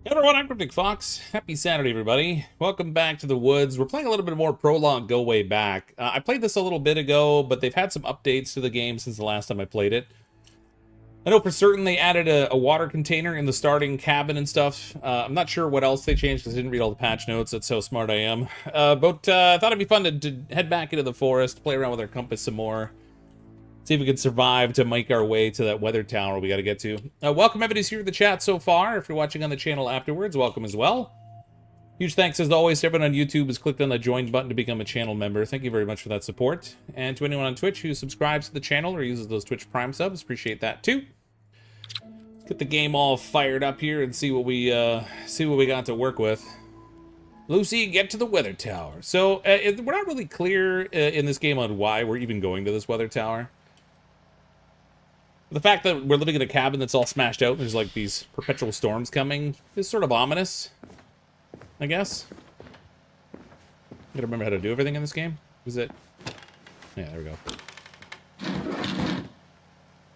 Hey everyone, I'm CrypticFox. Happy Saturday, everybody. Welcome back to the woods. We're playing a little bit more Prologue Go Way Back. I played this a little bit ago, but they've had some updates to the game since the last time I played it. I know for certain they added a water container in the starting cabin and stuff. I'm not sure what else they changed because I didn't read all the patch notes. That's how smart I am. But I thought it'd be fun to head back into the forest, play around with our compass some more. See if we can survive to make our way to that weather tower we got to get to. Welcome everybody who's here in the chat so far. If you're watching on the channel afterwards, welcome as well. Huge thanks as always to everyone on YouTube who's clicked on the join button to become a channel member. Thank you very much for that support. And to anyone on Twitch who subscribes to the channel or uses those Twitch Prime subs, appreciate that too. Let's get the game all fired up here and see what we got to work with. Lucy, get to the weather tower. So we're not really clear in this game on why we're even going to this weather tower. The fact that we're living in a cabin that's all smashed out and there's like these perpetual storms coming is sort of ominous, I guess. Gotta remember how to do everything in this game. Is it? Yeah, there we go.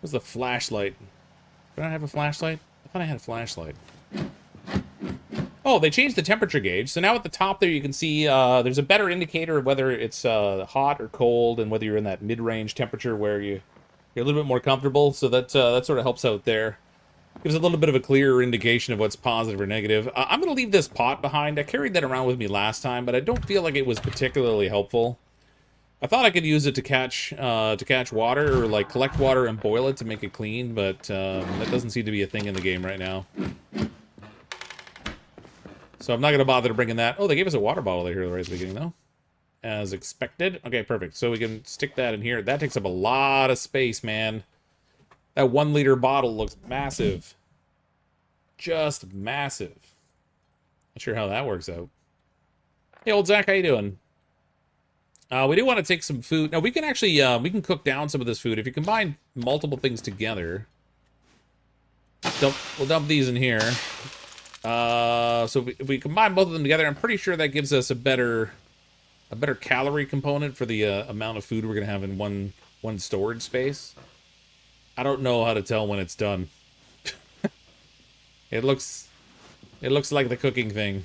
What's the flashlight? Did I have a flashlight? I thought I had a flashlight. Oh, they changed the temperature gauge. So now at the top there you can see there's a better indicator of whether it's hot or cold and whether you're in that mid-range temperature where you're a little bit more comfortable, so that sort of helps out there. Gives a little bit of a clearer indication of what's positive or negative. I'm going to leave this pot behind. I carried that around with me last time, but I don't feel like it was particularly helpful. I thought I could use it to catch water, or like collect water and boil it to make it clean, but that doesn't seem to be a thing in the game right now. So I'm not going to bother to bring in that. Oh, they gave us a water bottle here right at the beginning, though. As expected. Okay, perfect. So we can stick that in here. That takes up a lot of space, man. That 1 liter bottle looks massive. Just massive. Not sure how that works out. Hey, old Zach, how you doing? We do want to take some food. Now, we can actually, we can cook down some of this food. If you combine multiple things together. We'll dump these in here. So if we combine both of them together, I'm pretty sure that gives us a better calorie component for the amount of food we're gonna have in one storage space. I don't know how to tell when it's done. It looks like the cooking thing.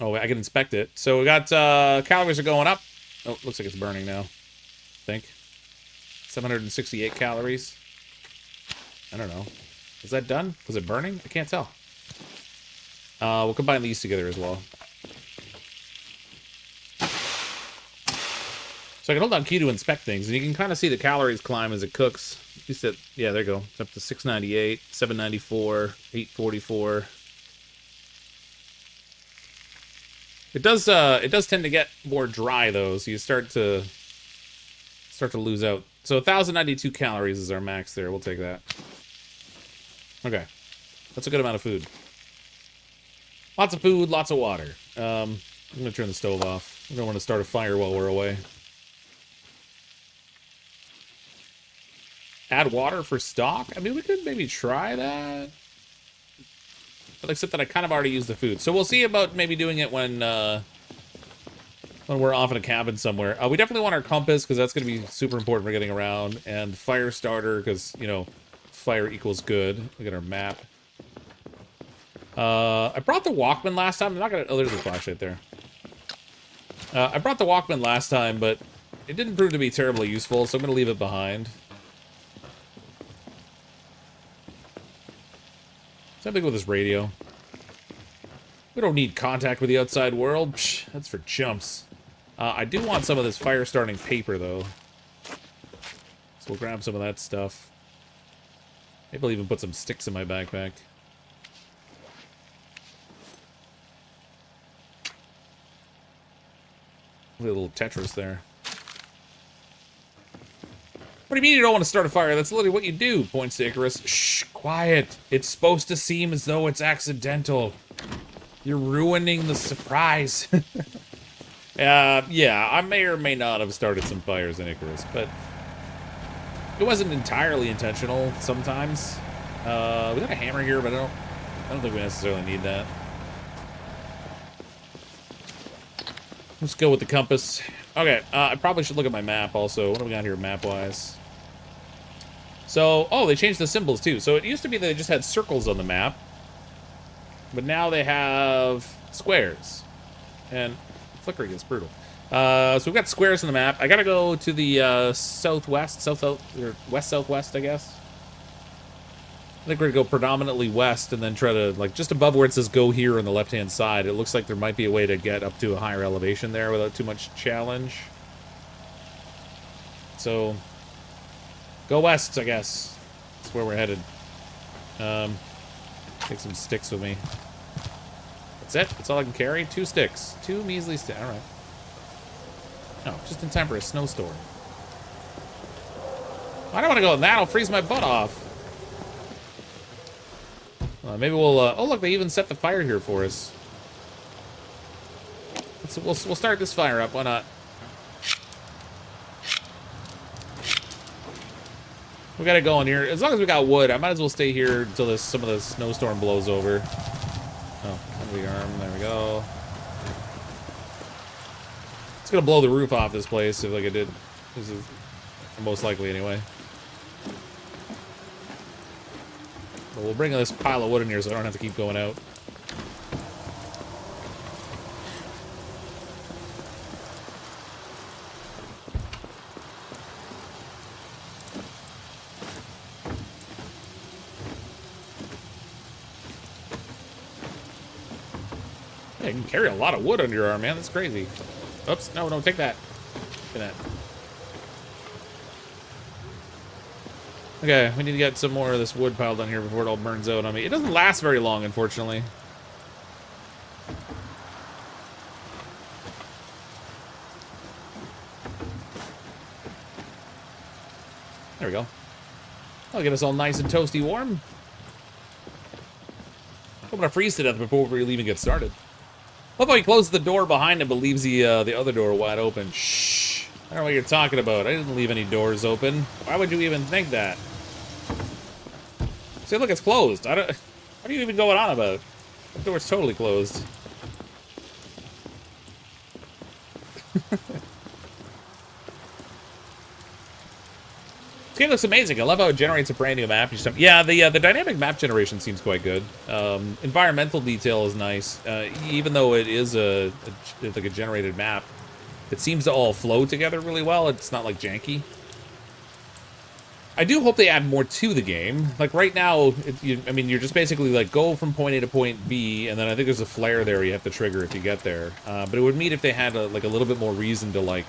Oh, I can inspect it. So we got calories are going up. Oh, looks like it's burning now. I think 768 calories. I don't know. Is that done? Was it burning? I can't tell. We'll combine these together as well. So I can hold down Q to inspect things, and you can kind of see the calories climb as it cooks. You said, yeah, there you go. It's up to 698, 794, 844. It does tend to get more dry though, so you start to lose out. So 1,092 calories is our max there. We'll take that. Okay, that's a good amount of food. Lots of food, lots of water. I'm gonna turn the stove off. We don't want to start a fire while we're away. Add water for stock? I mean, we could maybe try that. But except that I kind of already used the food. So we'll see about maybe doing it when we're off in a cabin somewhere. We definitely want our compass, because that's going to be super important for getting around. And fire starter, because, you know, fire equals good. Look at our map. I brought the Walkman last time. I'm not going to... Oh, there's a flashlight there. I brought the Walkman last time, but it didn't prove to be terribly useful, so I'm going to leave it behind. Same thing with this radio. We don't need contact with the outside world. Psh, that's for chumps. I do want some of this fire-starting paper, though. So we'll grab some of that stuff. Maybe I'll even put some sticks in my backpack. A little Tetris there. What do you mean you don't want to start a fire? That's literally what you do, points to Icarus. Shh, quiet. It's supposed to seem as though it's accidental. You're ruining the surprise. Yeah, I may or may not have started some fires in Icarus, but it wasn't entirely intentional sometimes. We got a hammer here, but I don't think we necessarily need that. Let's go with the compass. Okay, I probably should look at my map also. What do we got here map-wise? So, oh, they changed the symbols too. So it used to be that they just had circles on the map, but now they have squares. And flickering is brutal. So we've got squares on the map. I gotta go to the southwest, or west-southwest, I guess. I think we're gonna go predominantly west and then try to, like, just above where it says go here on the left-hand side. It looks like there might be a way to get up to a higher elevation there without too much challenge. So, go west, I guess. That's where we're headed. Take some sticks with me. That's it? That's all I can carry? 2 sticks. 2 measly sticks. Alright. No, just in time for a snowstorm. I don't want to go in that. I'll freeze my butt off. Maybe we'll, oh look, they even set the fire here for us. We'll start this fire up, why not? We got it going here. As long as we got wood, I might as well stay here until some of the snowstorm blows over. Oh, under the arm, there we go. It's gonna blow the roof off this place, if like it did. This is most likely anyway. But we'll bring this pile of wood in here so I don't have to keep going out. Yeah, you can carry a lot of wood under your arm, man. That's crazy. Oops, no, don't take that. Look at that. Okay, we need to get some more of this wood piled on here before it all burns out on me. It doesn't last very long, unfortunately. There we go. That'll get us all nice and toasty warm. I'm gonna freeze to death before we even get started. Love how he closed the door behind him but leaves the other door wide open. Shh. I don't know what you're talking about. I didn't leave any doors open. Why would you even think that? See, look, it's closed. What are you even going on about? The door's totally closed. This game looks amazing. I love how it generates a brand new map. Yeah, the dynamic map generation seems quite good. Environmental detail is nice. Even though it is like a generated map, it seems to all flow together really well. It's not like janky. I do hope they add more to the game. Like right now, I mean, you're just basically like go from point A to point B, and then I think there's a flare there you have to trigger if you get there. But it would mean if they had like a little bit more reason to like,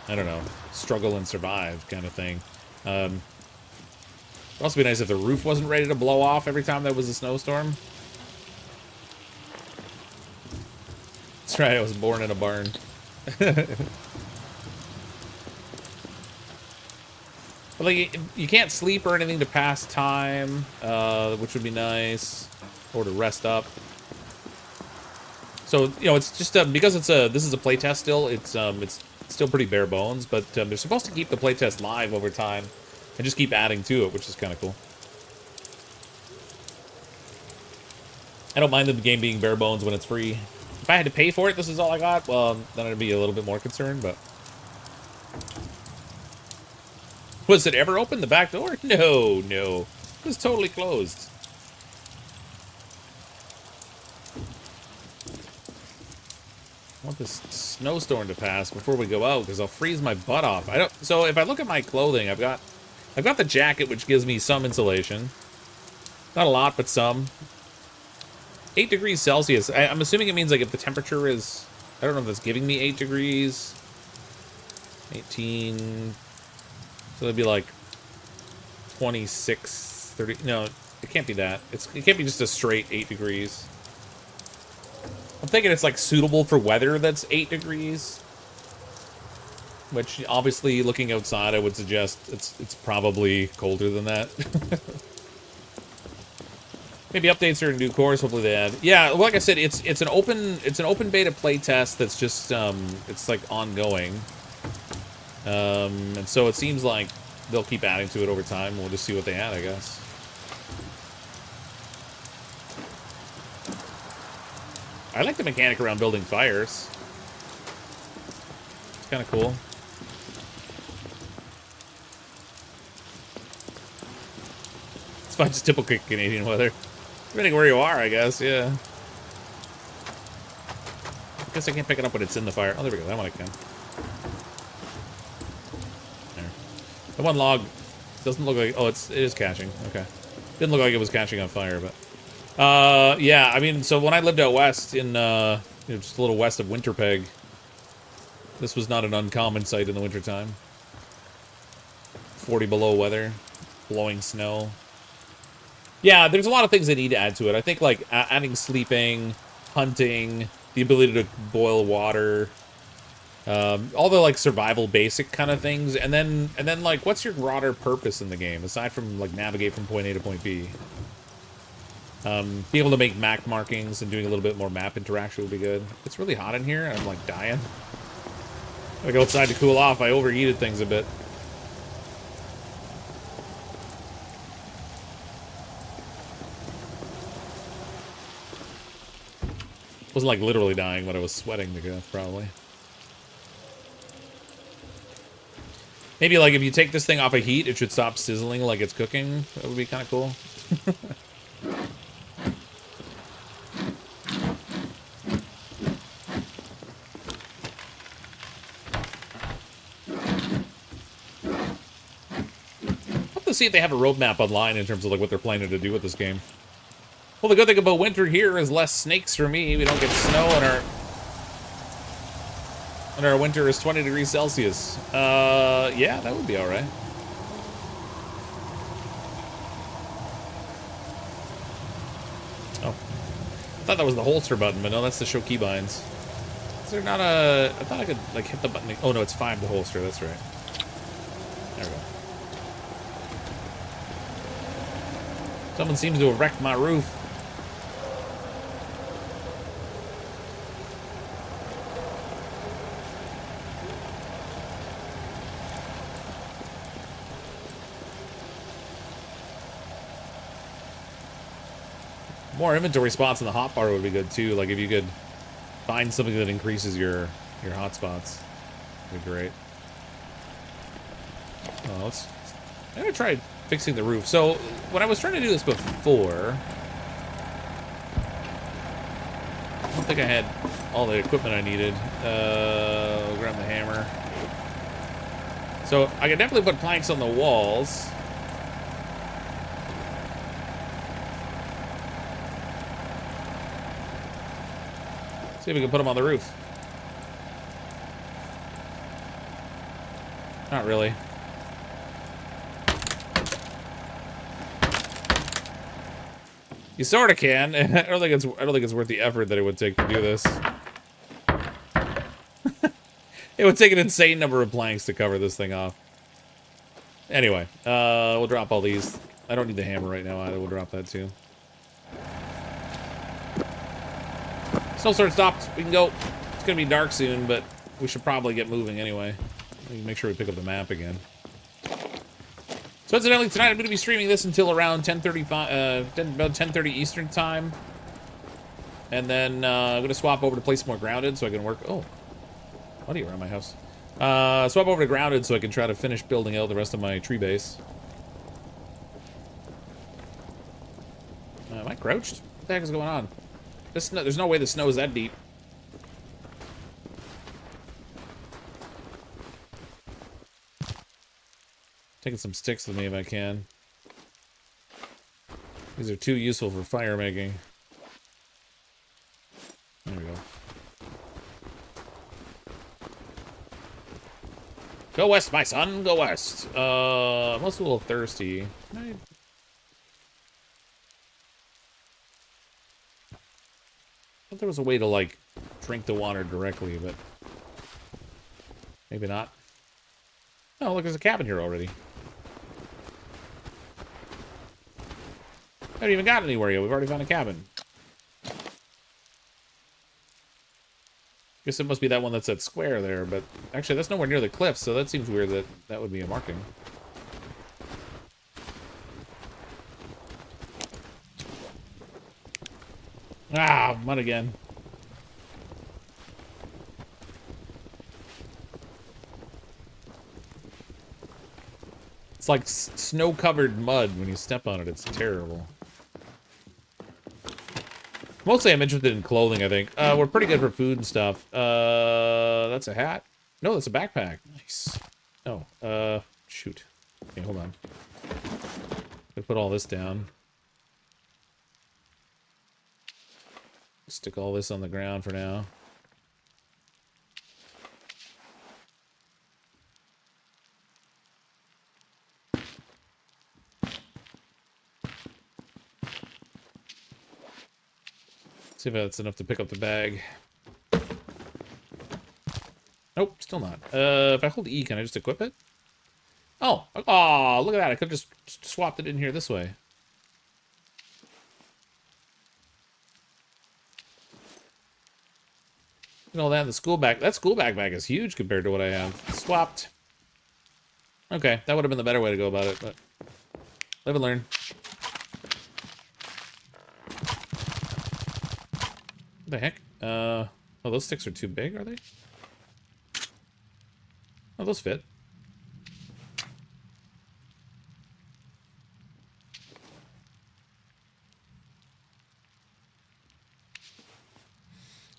I don't know, struggle and survive kind of thing. It'd also be nice if the roof wasn't ready to blow off every time there was a snowstorm. That's right, I was born in a barn. But like, you can't sleep or anything to pass time, which would be nice, or to rest up. So you know, it's just because this is a playtest still. It's still pretty bare bones, but they're supposed to keep the playtest live over time and just keep adding to it, which is kind of cool. I don't mind the game being bare bones when it's free. If I had to pay for it, this is all I got, well, then I'd be a little bit more concerned, but... Was it ever open, the back door? No, no. It was totally closed. I want this snowstorm to pass before we go out, because I'll freeze my butt off. So if I look at my clothing, I've got the jacket, which gives me some insulation. Not a lot, but some. 8 degrees Celsius. I'm assuming it means like if the temperature is, I don't know if it's giving me 8 degrees. 18. So it'd be like 26, 30. No, it can't be that. It can't be just a straight 8 degrees. I'm thinking it's like suitable for weather that's 8 degrees. Which obviously looking outside I would suggest it's probably colder than that. Maybe updates are in due course. Hopefully they add. Yeah, like I said, it's an open beta playtest that's just it's like ongoing. And so it seems like they'll keep adding to it over time. We'll just see what they add, I guess. I like the mechanic around building fires. It's kind of cool. It's fine, just typical Canadian weather. Depending where you are, I guess, yeah. I guess I can't pick it up when it's in the fire. Oh, there we go. That one I can. There. The one log doesn't look like... Oh, it is catching. Okay. Didn't look like it was catching on fire, but... yeah, I mean, so when I lived out west in, you know, just a little west of Winterpeg, this was not an uncommon sight in the wintertime. 40 below weather, blowing snow. Yeah, there's a lot of things they need to add to it. I think, like, adding sleeping, hunting, the ability to boil water, all the, like, survival basic kind of things. And then, like, what's your broader purpose in the game, aside from, like, navigate from point A to point B? Being able to make map markings and doing a little bit more map interaction would be good. It's really hot in here, and I'm, like, dying. I gotta go outside to cool off. I overheated things a bit. Wasn't like literally dying, but I was sweating to death, probably. Maybe like if you take this thing off of heat, it should stop sizzling like it's cooking. That would be kind of cool. I'll have to see if they have a roadmap online in terms of like what they're planning to do with this game. Well, the good thing about winter here is less snakes for me. We don't get snow, and our winter is 20 degrees Celsius. Yeah, that would be all right. Oh, I thought that was the holster button, but no, that's the show keybinds. Is there not a? I thought I could like hit the button. Oh no, it's 5 to holster. That's right. There we go. Someone seems to have wrecked my roof. More inventory spots in the hotbar would be good too. Like if you could find something that increases your hotspots, would be great. Oh, I'm gonna try fixing the roof. So when I was trying to do this before, I don't think I had all the equipment I needed. I'll grab the hammer. So I could definitely put planks on the walls. See if we can put them on the roof. Not really. You sort of can. I don't think it's worth the effort that it would take to do this. It would take an insane number of planks to cover this thing off. Anyway, we'll drop all these. I don't need the hammer right now either. We'll drop that too. Snowstorm stopped. We can go. It's going to be dark soon, but we should probably get moving anyway. Make sure we pick up the map again. So incidentally, tonight I'm going to be streaming this until around 10:30 Eastern time. And then I'm going to swap over to play some more Grounded so I can work... Oh, buddy around my house. Swap over to Grounded so I can try to finish building out the rest of my tree base. Am I crouched? What the heck is going on? There's no way the snow is that deep. Taking some sticks with me if I can. These are too useful for fire making. There we go. Go west, my son. Go west. I'm also a little thirsty. I thought there was a way to, like, drink the water directly, but maybe not. Oh, look, there's a cabin here already. I haven't even gotten anywhere yet. We've already found a cabin. Guess it must be that one that's at square there, but actually that's nowhere near the cliff, so that seems weird that that would be a marking. Ah, mud again. It's like snow-covered mud when you step on it. It's terrible. Mostly I'm interested in clothing, I think. We're pretty good for food and stuff. That's a hat? No, that's a backpack. Nice. Oh, shoot. Okay, hold on. Gonna put all this down. Stick all this on the ground for now. See if that's enough to pick up the bag. Nope, still not. If I hold E, can I just equip it? Oh, look at that. I could have just swapped it in here this way. You know, that school backpack is huge compared to what I have. Swapped. Okay, that would have been the better way to go about it, but live and learn. What the heck? Oh, those sticks are too big, are they? Oh, those fit.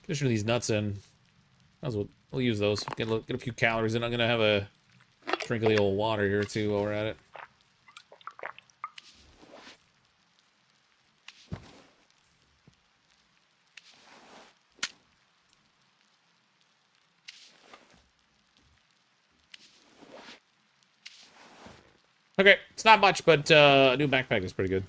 Condition these nuts in. We'll use those. Get a few calories in. I'm gonna have a drink of the old water here too while we're at it. Okay, it's not much, but a new backpack is pretty good.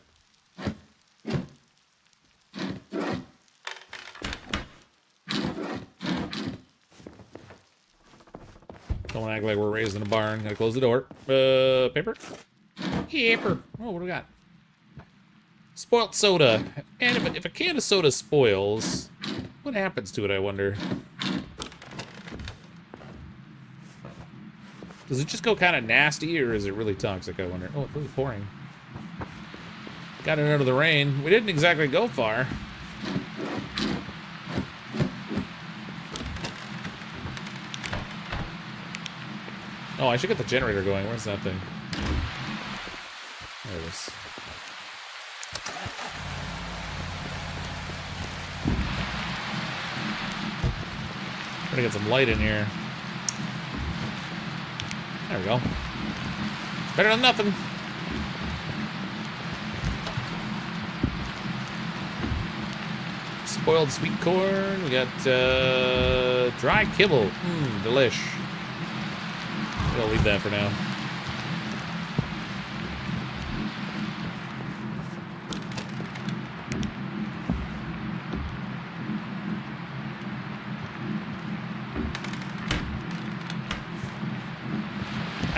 Don't act like we're raised in a barn. Gotta close the door. Paper? Paper. Oh, what do we got? Spoilt soda. And if a can of soda spoils, what happens to it, I wonder? Does it just go kind of nasty, or is it really toxic, I wonder? Oh, it's really pouring. Got it out of the rain. We didn't exactly go far. Oh, I should get the generator going. Where's that thing? There it is. Gotta get some light in here. There we go. It's better than nothing. Spoiled sweet corn. We got dry kibble. Delish. I'll leave that for now.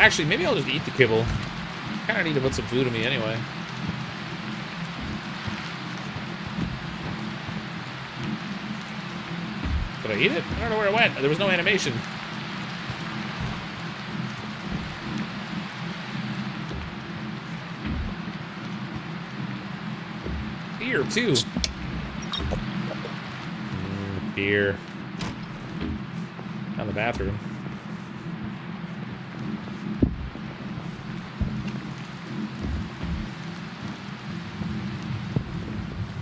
Actually, maybe I'll just eat the kibble. Kind of need to put some food in me anyway. Did I eat it? I don't know where it went. There was no animation. Beer, too. Beer. Down the bathroom.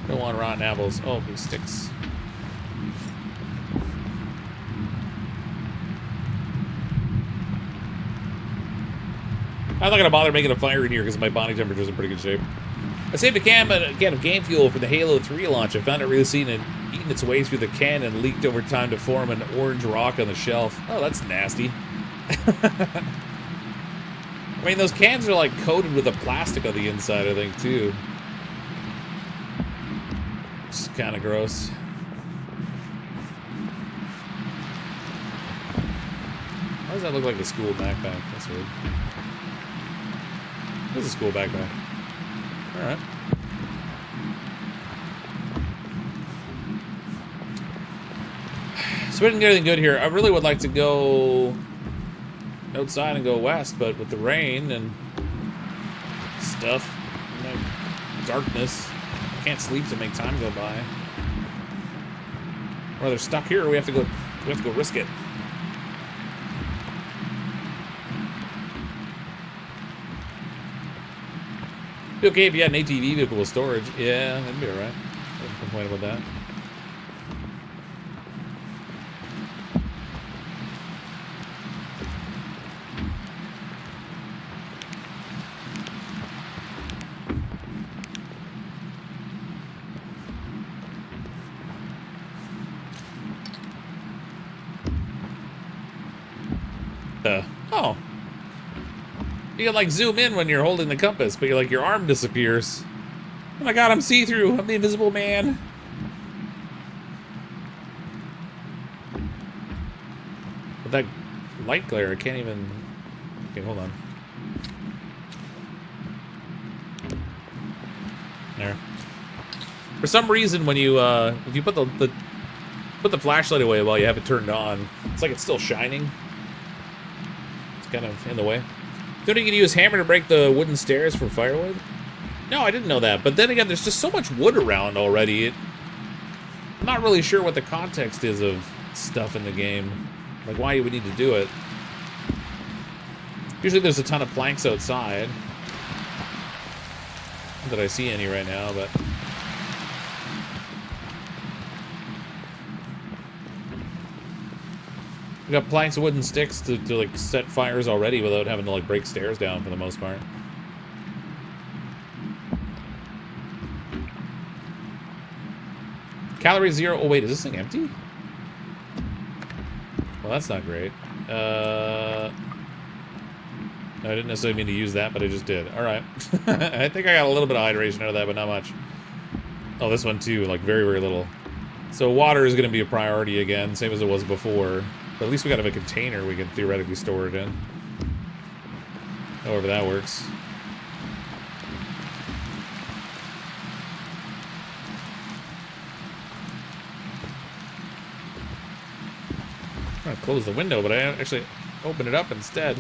Don't want rotten apples. Oh, these sticks. I'm not gonna bother making a fire in here because my body temperature is in pretty good shape. I saved a can of game fuel for the Halo 3 launch. I found it really eating its way through the can and leaked over time to form an orange rock on the shelf. Oh, that's nasty. I mean, those cans are like coated with a plastic on the inside, I think, too. It's kind of gross. Why does that look like a school backpack? That's weird. This is a school backpack. Alright. So we didn't get anything good here. I really would like to go outside and go west, but with the rain and stuff, and the darkness, I can't sleep to make time go by. We're either stuck here or we have to go risk it. Be okay if you had an ATV vehicle with storage. Yeah, that'd be alright. Wouldn't complain about that. Oh. You can like zoom in when you're holding the compass, but you're like your arm disappears. Oh my god, I'm see-through. I'm the invisible man. But that light glare, I can't even... Okay, hold on. There. For some reason, when you if you put the flashlight away while you have it turned on, it's like it's still shining. It's kind of in the way. Don't you can use hammer to break the wooden stairs for firewood? No, I didn't know that. But then again, there's just so much wood around already. I'm not really sure what the context is of stuff in the game. Like, why you would need to do it. Usually there's a ton of planks outside. Not that I see any right now, but... We got planks, wood, and sticks to like set fires already without having to like break stairs down for the most part. Calorie 0. Oh wait, is this thing empty? Well, that's not great. No, I didn't necessarily mean to use that, but I just did. All right. I think I got a little bit of hydration out of that, but not much. Oh, this one too, like very, very little. So water is going to be a priority again, same as it was before. But at least we got to have a container we can theoretically store it in. However that works. I'm trying to close the window, but I actually opened it up instead.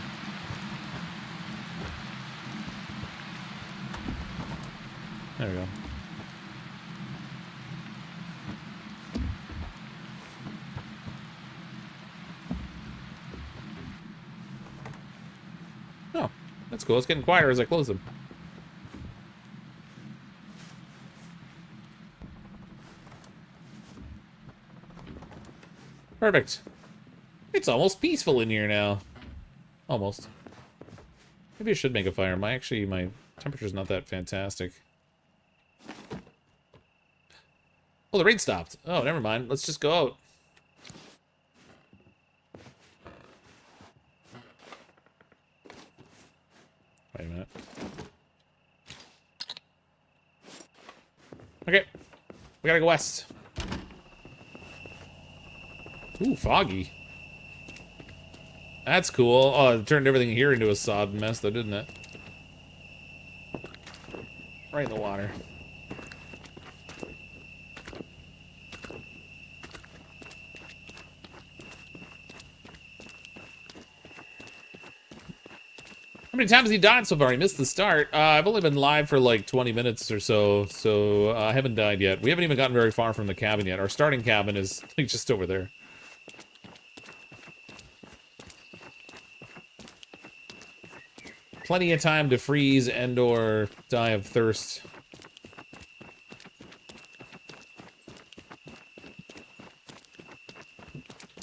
There we go. Oh, that's cool. It's getting quieter as I close them. Perfect. It's almost peaceful in here now. Almost. Maybe I should make a fire. My temperature's not that fantastic. Oh, the rain stopped. Oh, never mind. Let's just go out. Wait a minute. Okay. We gotta go west. Ooh, foggy. That's cool. Oh, it turned everything here into a sod mess, though, didn't it? Right in the water. How many times has he died so far? He missed the start. I've only been live for like 20 minutes or so, so I haven't died yet. We haven't even gotten very far from the cabin yet. Our starting cabin is like just over there. Plenty of time to freeze and or die of thirst.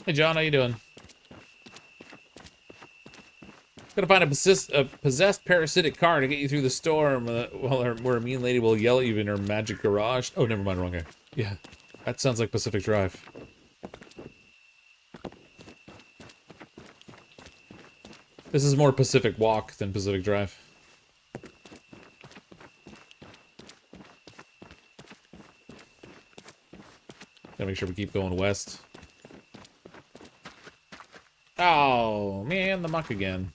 Hey John, how you doing? Gotta find a possessed parasitic car to get you through the storm where a mean lady will yell at you in her magic garage. Oh, never mind, wrong guy. Yeah, that sounds like Pacific Drive. This is more Pacific Walk than Pacific Drive. Gotta make sure we keep going west. Oh, man, the muck again.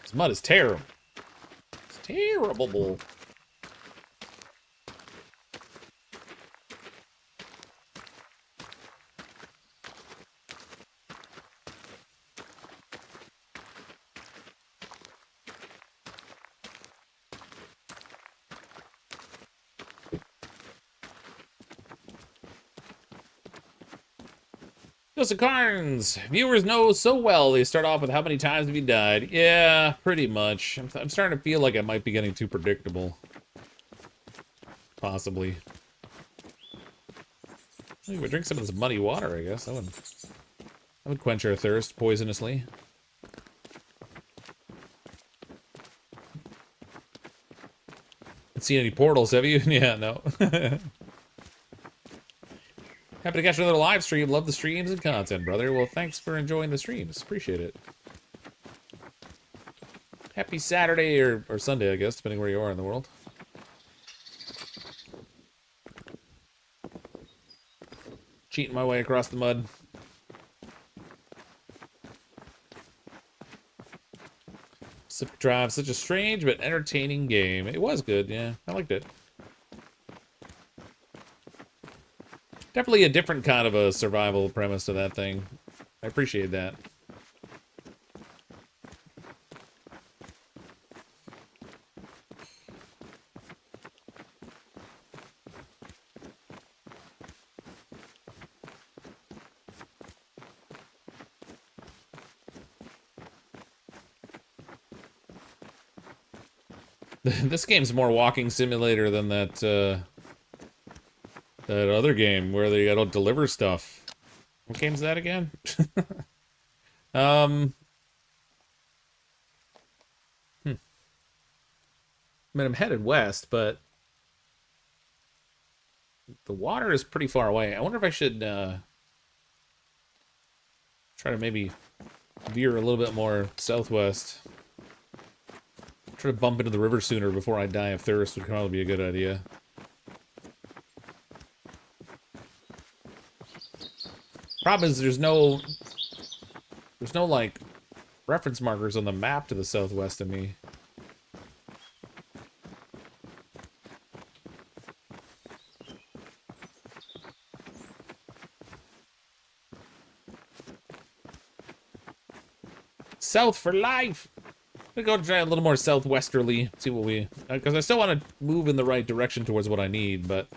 This mud is terrible. It's terrible. Joseph Carnes, viewers know so well they start off with how many times have you died? Yeah, pretty much. I'm starting to feel like I might be getting too predictable. Possibly. We would drink some of this muddy water, I guess. That would quench our thirst poisonously. Haven't seen any portals, have you? Yeah, no. Happy to catch another live stream. Love the streams and content, brother. Well, thanks for enjoying the streams. Appreciate it. Happy Saturday or Sunday, I guess, depending where you are in the world. Cheating my way across the mud. Pacific Drive, such a strange but entertaining game. It was good, yeah. I liked it. Definitely a different kind of a survival premise to that thing. I appreciate that. This game's more walking simulator than that other game where they gotta deliver stuff. What game's that again? I mean, I'm headed west, but the water is pretty far away. I wonder if I should try to maybe veer a little bit more southwest. Try to bump into the river sooner before I die of thirst would probably be a good idea. Problem is there's no like reference markers on the map to the southwest of me. South for life. I'm gonna go try a little more southwesterly, see what we, because I still want to move in the right direction towards what I need, but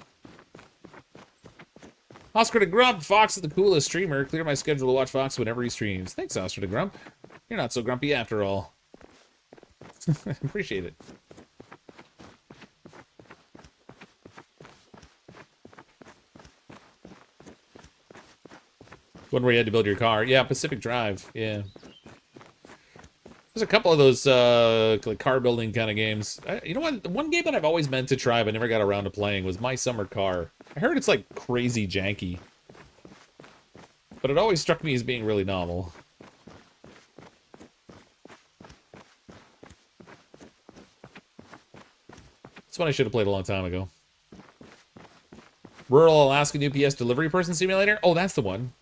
Oscar the Grump, Fox is the coolest streamer. Clear my schedule to watch Fox whenever he streams. Thanks, Oscar the Grump. You're not so grumpy after all. Appreciate it. One where you had to build your car. Yeah, Pacific Drive. Yeah. There's a couple of those like car building kind of games. You know what? One game that I've always meant to try but never got around to playing was My Summer Car. I heard it's like crazy janky, but it always struck me as being really novel. It's one I should have played a long time ago. Rural Alaskan UPS Delivery Person Simulator? Oh, that's the one.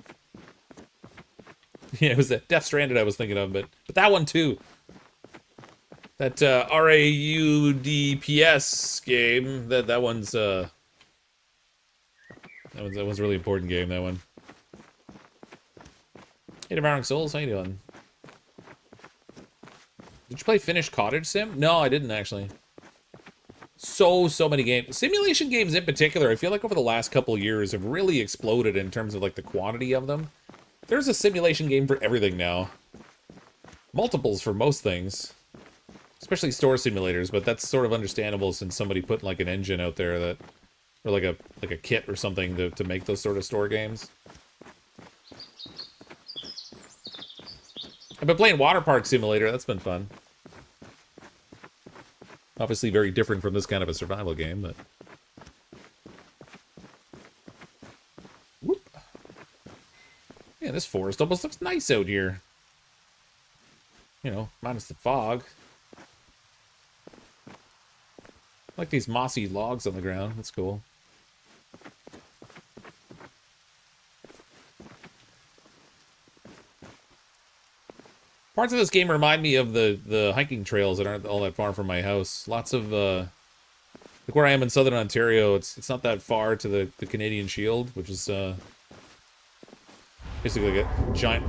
Yeah, it was that Death Stranded I was thinking of, but that one too. That RAUDPS game. That one's that one's a really important game. That one. Hey, Devouring Souls, how you doing? Did you play Finnish Cottage Sim? No, I didn't actually. So many games. Simulation games in particular, I feel like over the last couple of years have really exploded in terms of like the quantity of them. There's a simulation game for everything now. Multiples for most things. Especially store simulators, but that's sort of understandable since somebody put like an engine out there that, or like a kit or something to make those sort of store games. I've been playing Water Park Simulator, that's been fun. Obviously very different from this kind of a survival game, but... Whoop. Yeah, this forest almost looks nice out here. You know, minus the fog. I like these mossy logs on the ground, that's cool. Parts of this game remind me of the hiking trails that aren't all that far from my house. Lots of, like where I am in southern Ontario, it's not that far to the Canadian Shield, which is, basically like a giant...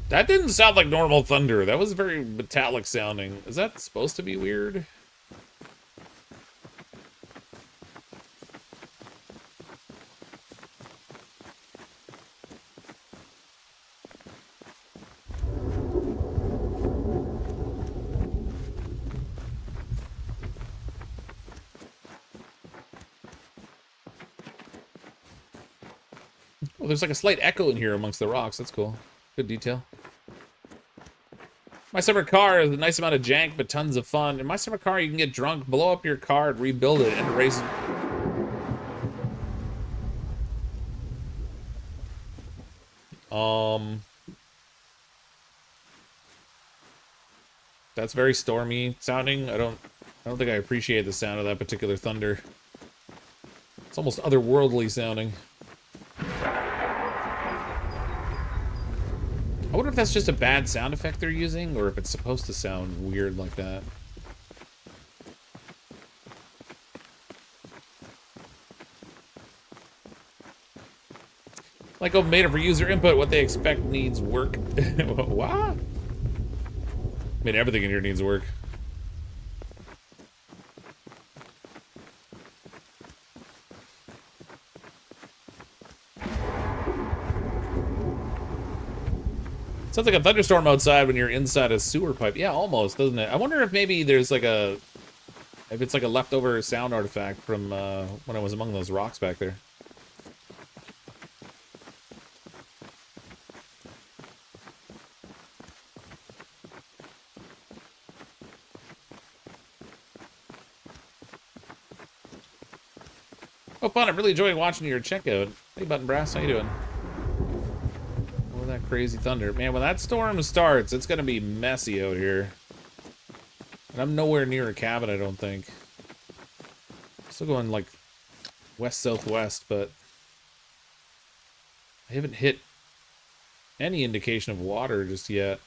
That didn't sound like normal thunder. That was very metallic sounding. Is that supposed to be weird? Well, there's like a slight echo in here amongst the rocks. That's cool. Good detail. My summer car is a nice amount of jank, but tons of fun. In my summer car, you can get drunk, blow up your car, and rebuild it, and race. That's very stormy sounding. I don't think I appreciate the sound of that particular thunder. It's almost otherworldly sounding. I wonder if that's just a bad sound effect they're using, or if it's supposed to sound weird like that. Like open beta for user input, what they expect needs work. What? I mean, everything in here needs work. Sounds like a thunderstorm outside when you're inside a sewer pipe. Yeah, almost, doesn't it? I wonder if maybe there's like a... If it's like a leftover sound artifact from when I was among those rocks back there. Oh, fun. I'm really enjoying watching your checkout. Hey, Button Brass, how you doing? Oh, that crazy thunder. Man, when that storm starts, it's going to be messy out here. And I'm nowhere near a cabin, I don't think. Still going, like, west-southwest, but... I haven't hit any indication of water just yet.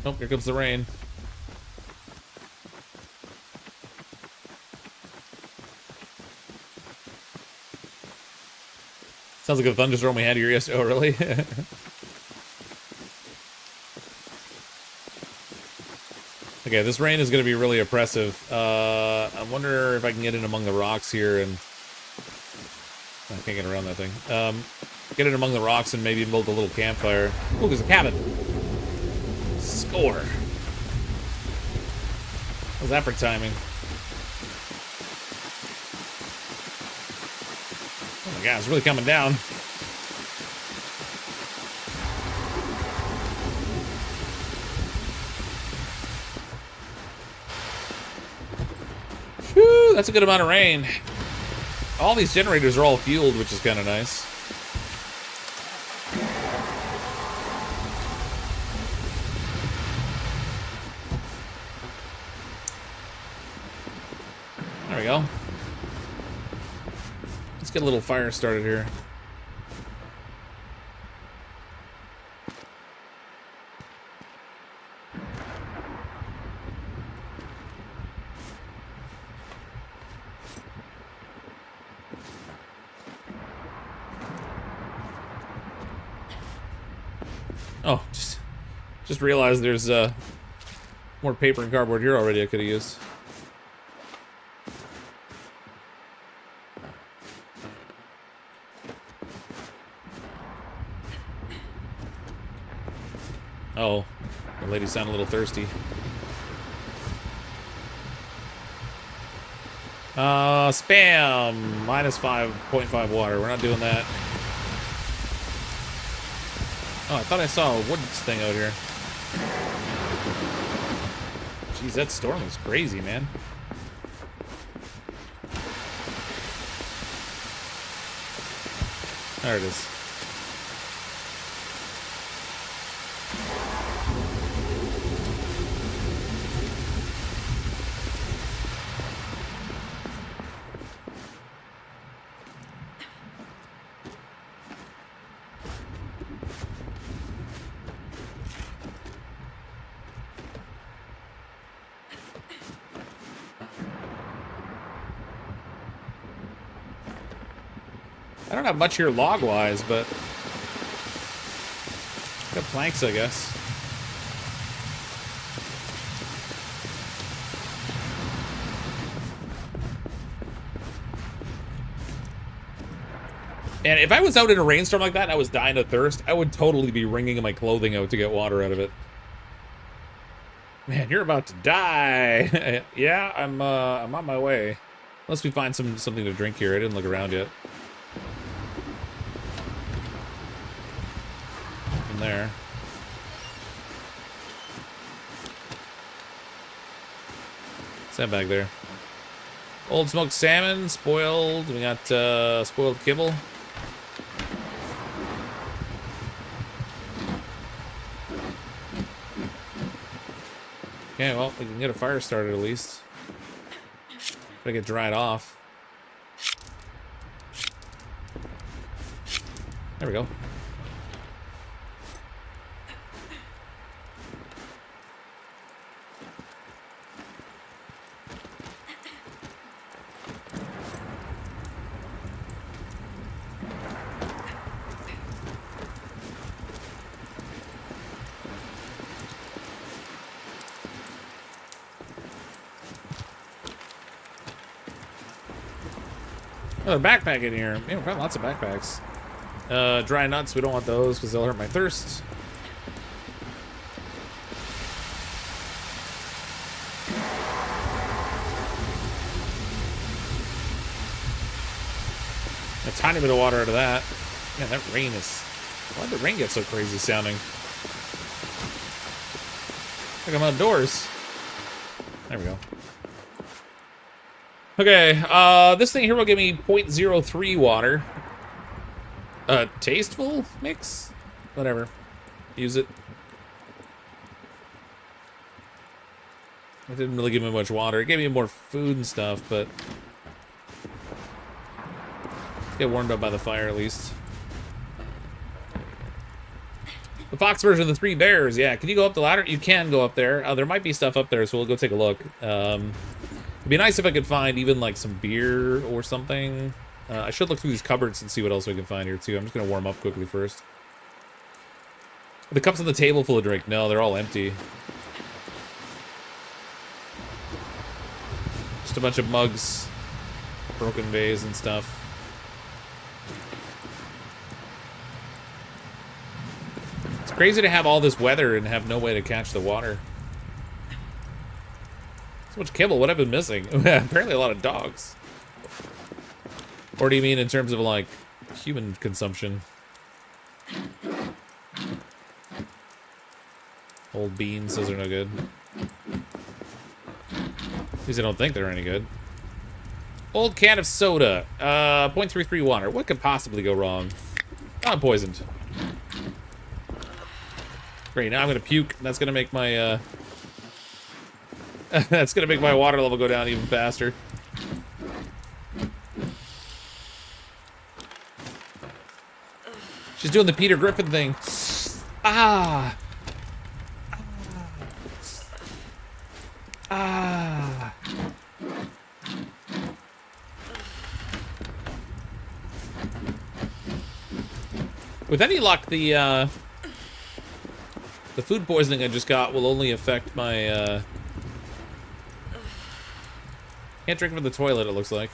Nope, here comes the rain. Sounds like a thunderstorm we had here yesterday. Oh, really? Okay, this rain is going to be really oppressive. I wonder if I can get in among the rocks here and... I can't get around that thing. Get in among the rocks and maybe build a little campfire. Oh, there's a cabin. Score. How's that for timing? Oh my god, it's really coming down. Whew, that's a good amount of rain. All these generators are all fueled, which is kind of nice. go. Let's get a little fire started here. Oh, just realized there's more paper and cardboard here already I could have used. Oh, the lady sounded a little thirsty. Spam! Minus 5.5 water. We're not doing that. Oh, I thought I saw a wood thing out here. Jeez, that storm was crazy, man. There it is. I don't have much here log-wise, but got planks, I guess. And if I was out in a rainstorm like that and I was dying of thirst, I would totally be wringing my clothing out to get water out of it. Man, you're about to die. Yeah, I'm on my way. Unless we find something to drink here. I didn't look around yet. From there. Sandbag there. Old smoked salmon, spoiled. We got spoiled kibble. Okay, well, we can get a fire started at least. Gotta get dried off. There we go. Another backpack in here. Man, we've got lots of backpacks. Dry nuts, we don't want those because they'll hurt my thirst. A tiny bit of water out of that. Man, that rain is... Why'd the rain get so crazy sounding? Like I'm outdoors. There we go. Okay, this thing here will give me 0.03 water. Tasteful mix? Whatever. Use it. It didn't really give me much water. It gave me more food and stuff, but... Get warmed up by the fire, at least. The fox version of the three bears. Yeah, can you go up the ladder? You can go up there. There might be stuff up there, so we'll go take a look. It'd be nice if I could find even like some beer or something. I should look through these cupboards and see what else we can find here too. I'm just gonna warm up quickly first. The cups on the table full of drink. No, they're all empty. Just a bunch of mugs, broken vase and stuff. It's crazy to have all this weather and have no way to catch the water. So much kibble, what have I been missing? Apparently a lot of dogs. Or do you mean in terms of, like, human consumption? Old beans, those are no good. At least I don't think they're any good. Old can of soda. 0.33 water. What could possibly go wrong? I'm poisoned. Great, now I'm gonna puke. That's gonna make my, that's gonna make my water level go down even faster. She's doing the Peter Griffin thing. Ah. Ah. With any luck, the food poisoning I just got will only affect my, Can't drink from the toilet, it looks like.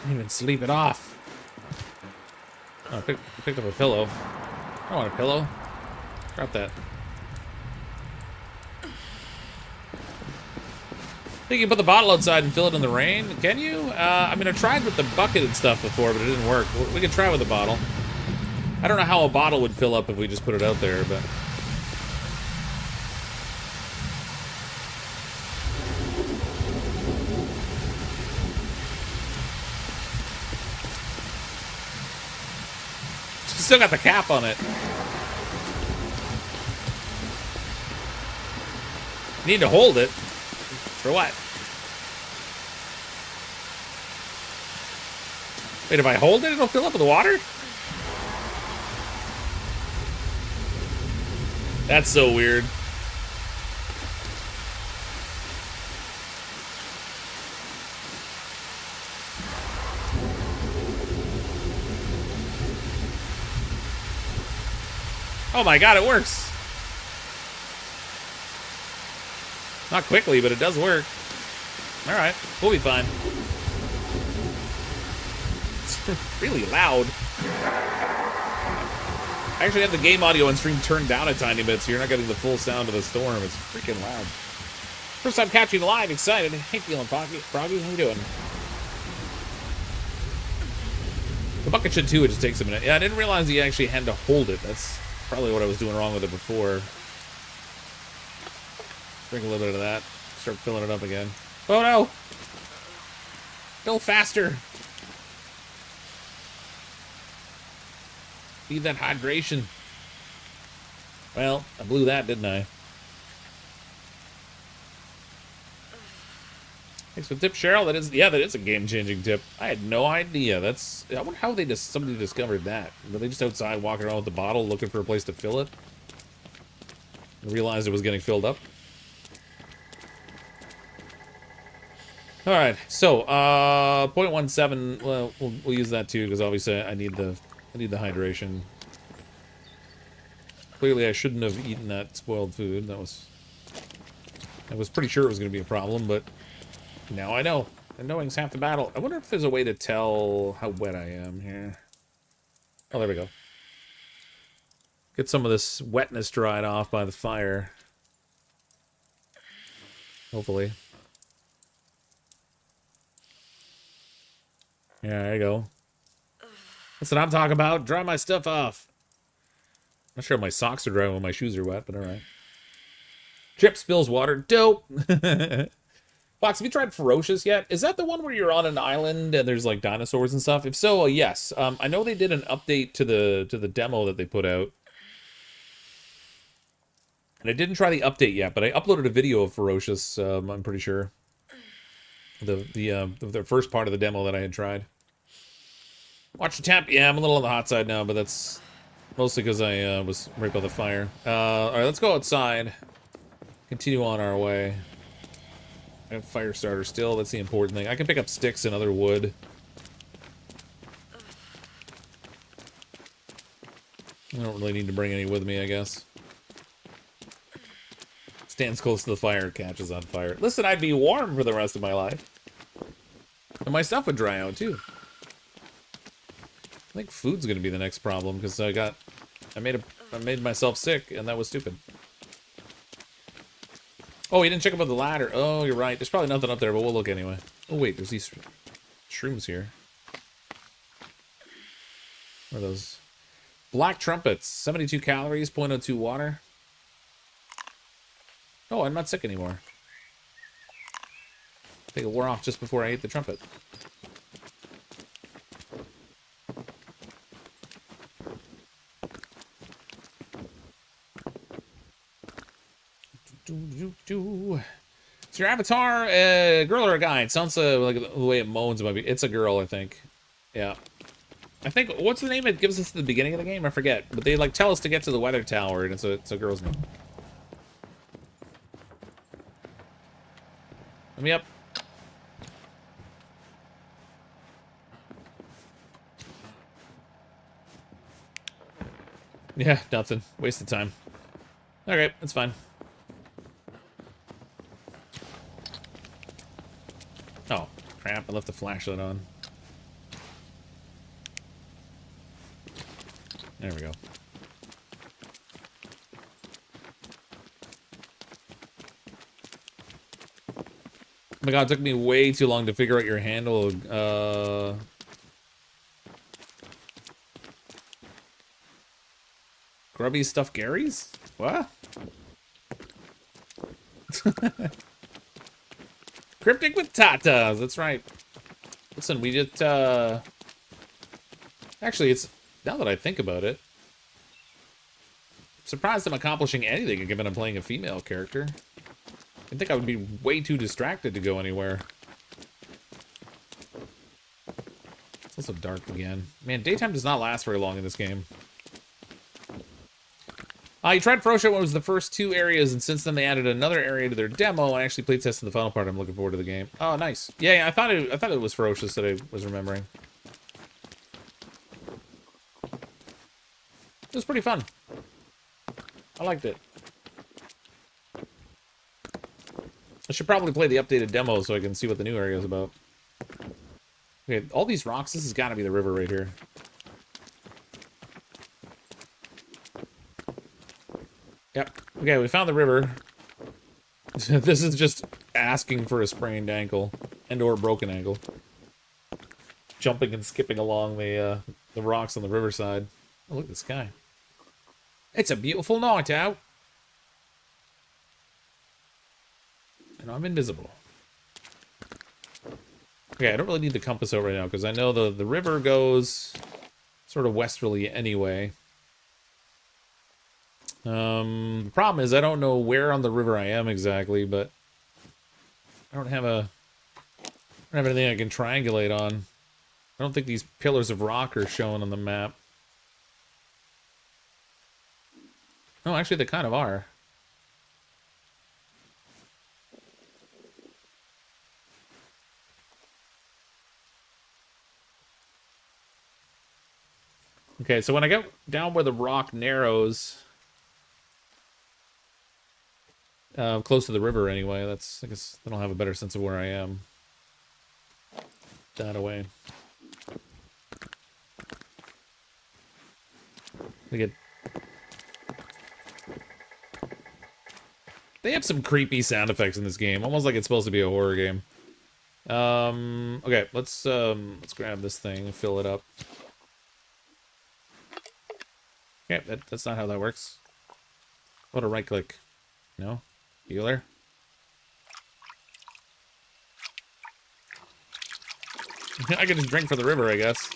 Can't even sleep it off. Oh, I picked up a pillow. I don't want a pillow. Drop that. I think you can put the bottle outside and fill it in the rain. Can you? I mean, I tried with the bucket and stuff before, but it didn't work. We could try with a bottle. I don't know how a bottle would fill up if we just put it out there, but... Still got the cap on it. Need to hold it. For what? Wait, if I hold it, it'll fill up with water? That's so weird. Oh my god, it works. Not quickly, but it does work. Alright, we'll be fine. It's really loud. I actually have the game audio on stream turned down a tiny bit, so you're not getting the full sound of the storm. It's freaking loud. First time catching live, excited. Hey, feeling Froggy, how you doing? The bucket should too, it just takes a minute. Yeah, I didn't realize you actually had to hold it. That's probably what I was doing wrong with it before. Drink a little bit of that. Start filling it up again. Oh no! Go faster! Need that hydration. Well, I blew that, didn't I? Thanks for the tip, Cheryl. That is a game-changing tip. I had no idea. I wonder how somebody discovered that. Were they just outside walking around with the bottle looking for a place to fill it? And realized it was getting filled up? Alright, so, 0.17, well, we'll use that too, because obviously I need the hydration. Clearly I shouldn't have eaten that spoiled food. I was pretty sure it was going to be a problem, but now I know. And knowing's half the battle. I wonder if there's a way to tell how wet I am here. Oh, there we go. Get some of this wetness dried off by the fire. Hopefully. Yeah, there you go. That's what I'm talking about. Dry my stuff off. Not sure if my socks are dry when my shoes are wet, but alright. Chip spills water. Dope. Fox, have you tried Ferocious yet? Is that the one where you're on an island and there's like dinosaurs and stuff? If so, yes. I know they did an update to the demo that they put out. And I didn't try the update yet, but I uploaded a video of Ferocious, I'm pretty sure. The first part of the demo that I had tried. Watch the temp. Yeah, I'm a little on the hot side now, but that's mostly because I was right by the fire. Alright, let's go outside. Continue on our way. I have fire starter still. That's the important thing. I can pick up sticks and other wood. I don't really need to bring any with me, I guess. Stands close to the fire, catches on fire. Listen, I'd be warm for the rest of my life. And my stuff would dry out, too. I think food's gonna be the next problem, because I made myself sick, and that was stupid. Oh, you didn't check about the ladder. Oh, you're right. There's probably nothing up there, but we'll look anyway. Oh, wait, there's these shrooms here. What are those? Black trumpets. 72 calories, 0.02 water. Oh, I'm not sick anymore. I think it wore off just before I ate the trumpet. Is your avatar a girl or a guy? It sounds like the way it moans might be. It's a girl, I think. Yeah. I think, what's the name it gives us at the beginning of the game? I forget. But they, like, tell us to get to the weather tower, and it's a girl's name. Let me up. Yeah, nothing. Waste of time. Okay, that's fine. Oh, crap. I left the flashlight on. There we go. Oh my god, it took me way too long to figure out your handle. Grubby stuffed Garys? What? Cryptic with tatas, that's right. Listen, we just, actually, it's, now that I think about it, I'm surprised I'm accomplishing anything given I'm playing a female character. I think I would be way too distracted to go anywhere. It's also dark again. Man, daytime does not last very long in this game. You tried Ferocious when it was the first 2 areas, and since then they added another area to their demo. I actually played testing the final part. I'm looking forward to the game. Oh, nice. Yeah, I thought it was Ferocious that I was remembering. It was pretty fun. I liked it. I should probably play the updated demo so I can see what the new area is about. Okay, all these rocks, this has got to be the river right here. Yep. Okay, we found the river. This is just asking for a sprained ankle and or a broken ankle. Jumping and skipping along the rocks on the riverside. Oh, look at the sky. It's a beautiful night out. And I'm invisible. Okay, I don't really need the compass out right now because I know the river goes sort of westerly anyway. The problem is I don't know where on the river I am exactly, but I don't have anything I can triangulate on. I don't think these pillars of rock are shown on the map. No, actually they kind of are. Okay, so when I get down where the rock narrows, close to the river anyway, that's, I guess I don't have a better sense of where I am. That away. They have some creepy sound effects in this game, almost like it's supposed to be a horror game. Okay, let's grab this thing and fill it up. Okay, that's not how that works. What a right click. No? Healer? I can just drink for the river, I guess.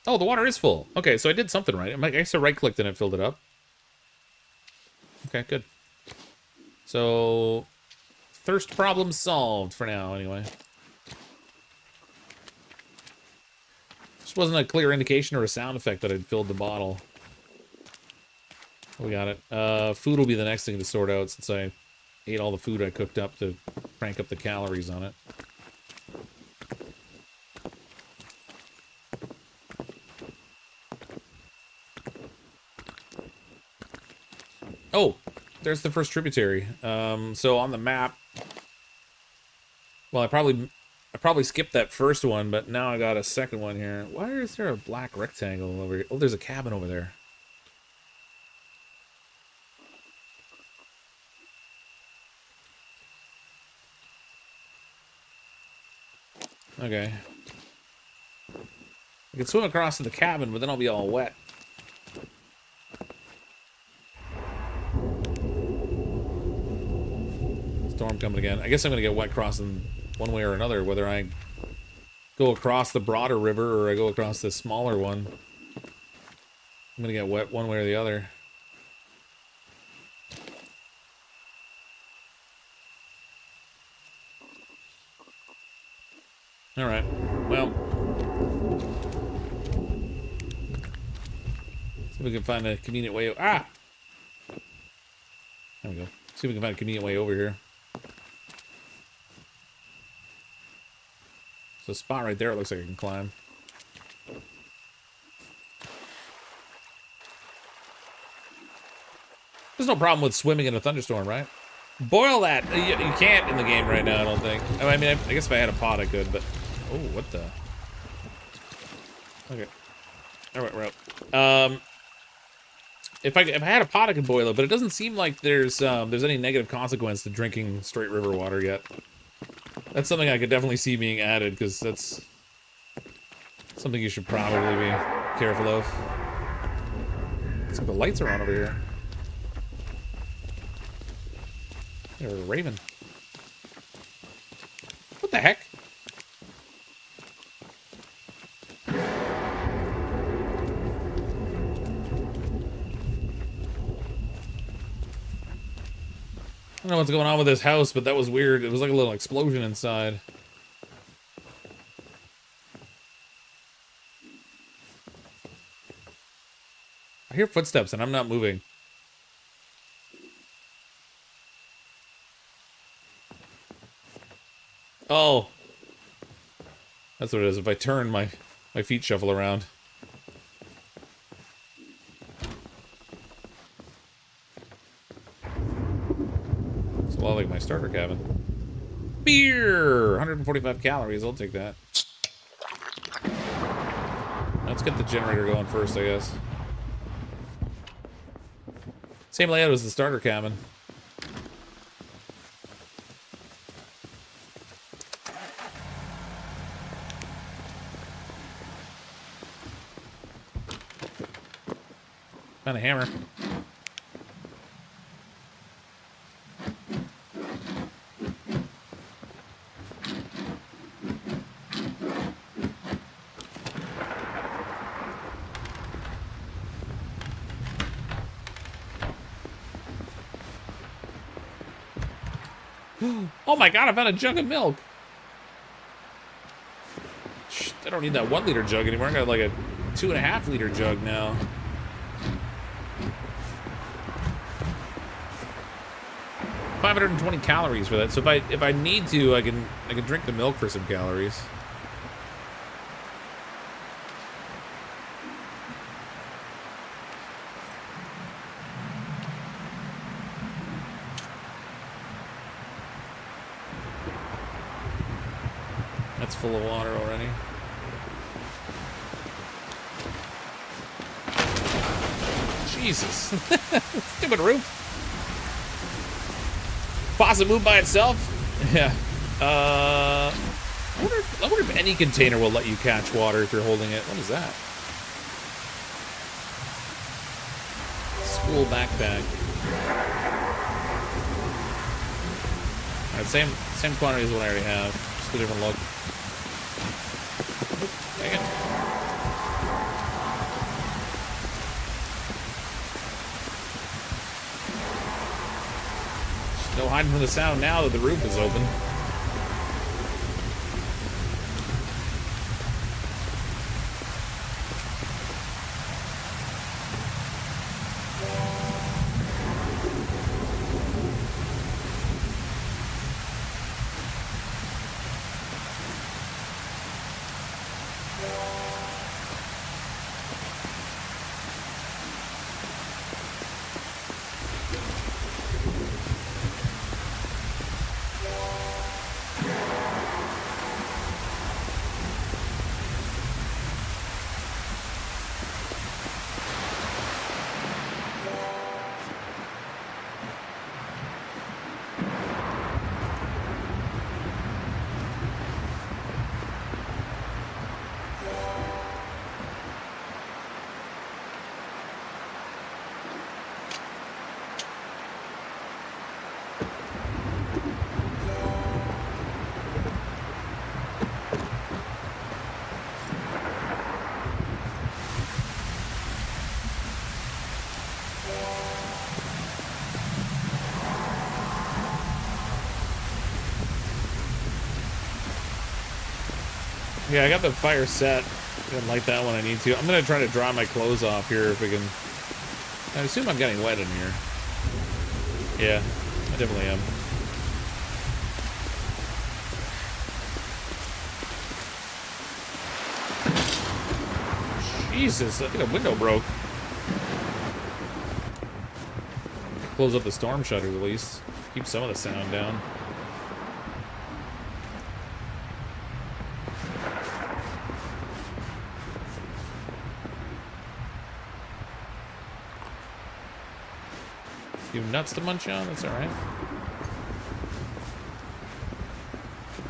Oh, the water is full. Okay, so I did something right. I guess I right-clicked and it filled it up. Okay, good. So, thirst problem solved for now, anyway. This wasn't a clear indication or a sound effect that I'd filled the bottle. We got it. Food will be the next thing to sort out since I ate all the food I cooked up to crank up the calories on it. Oh, there's the first tributary. So on the map, well, I probably skipped that first one, but now I got a second one here. Why is there a black rectangle over here? Oh, there's a cabin over there. Okay. I can swim across to the cabin, but then I'll be all wet. Storm coming again. I guess I'm going to get wet crossing one way or another, whether I go across the broader river or I go across the smaller one. I'm going to get wet one way or the other. All right. Well, see if we can find a convenient way. Ah, there we go. See if we can find a convenient way over here. So a spot right there. It looks like I can climb. There's no problem with swimming in a thunderstorm, right? Boil that. You can't in the game right now, I don't think. I mean, I guess if I had a pot, I could, but... Oh, what the... Okay. Alright, we're out. If I had a pot, I could boil it, but it doesn't seem like there's any negative consequence to drinking straight river water yet. That's something I could definitely see being added, because that's... something you should probably be careful of. Looks like the lights are on over here. There's a raven. What the heck? I don't know what's going on with this house, but that was weird. It was like a little explosion inside. I hear footsteps and I'm not moving. Oh. That's what it is. If I turn, my feet shuffle around. It's a lot like my starter cabin. Beer! 145 calories. I'll take that. Let's get the generator going first, I guess. Same layout as the starter cabin. Found a hammer. Oh my god, I found a jug of milk. I don't need that 1 liter jug anymore. I got like a 2.5 liter jug now. $520 calories for that. So if I need to, I can drink the milk for some calories. That's full of water already. Jesus. Stupid roof. Faucet move by itself? Yeah. I wonder if any container will let you catch water if you're holding it. What is that? School backpack. Alright, same quantity as what I already have. Just a different look. Dang it. No hiding from the sound now that the roof is open. Yeah, I got the fire set. I'm gonna light that when I need to. I'm gonna try to dry my clothes off here if we can. I assume I'm getting wet in here. Yeah, I definitely am. Jesus, I think a window broke. Close up the storm shutters at least. Keep some of the sound down. Few nuts to munch on, that's alright.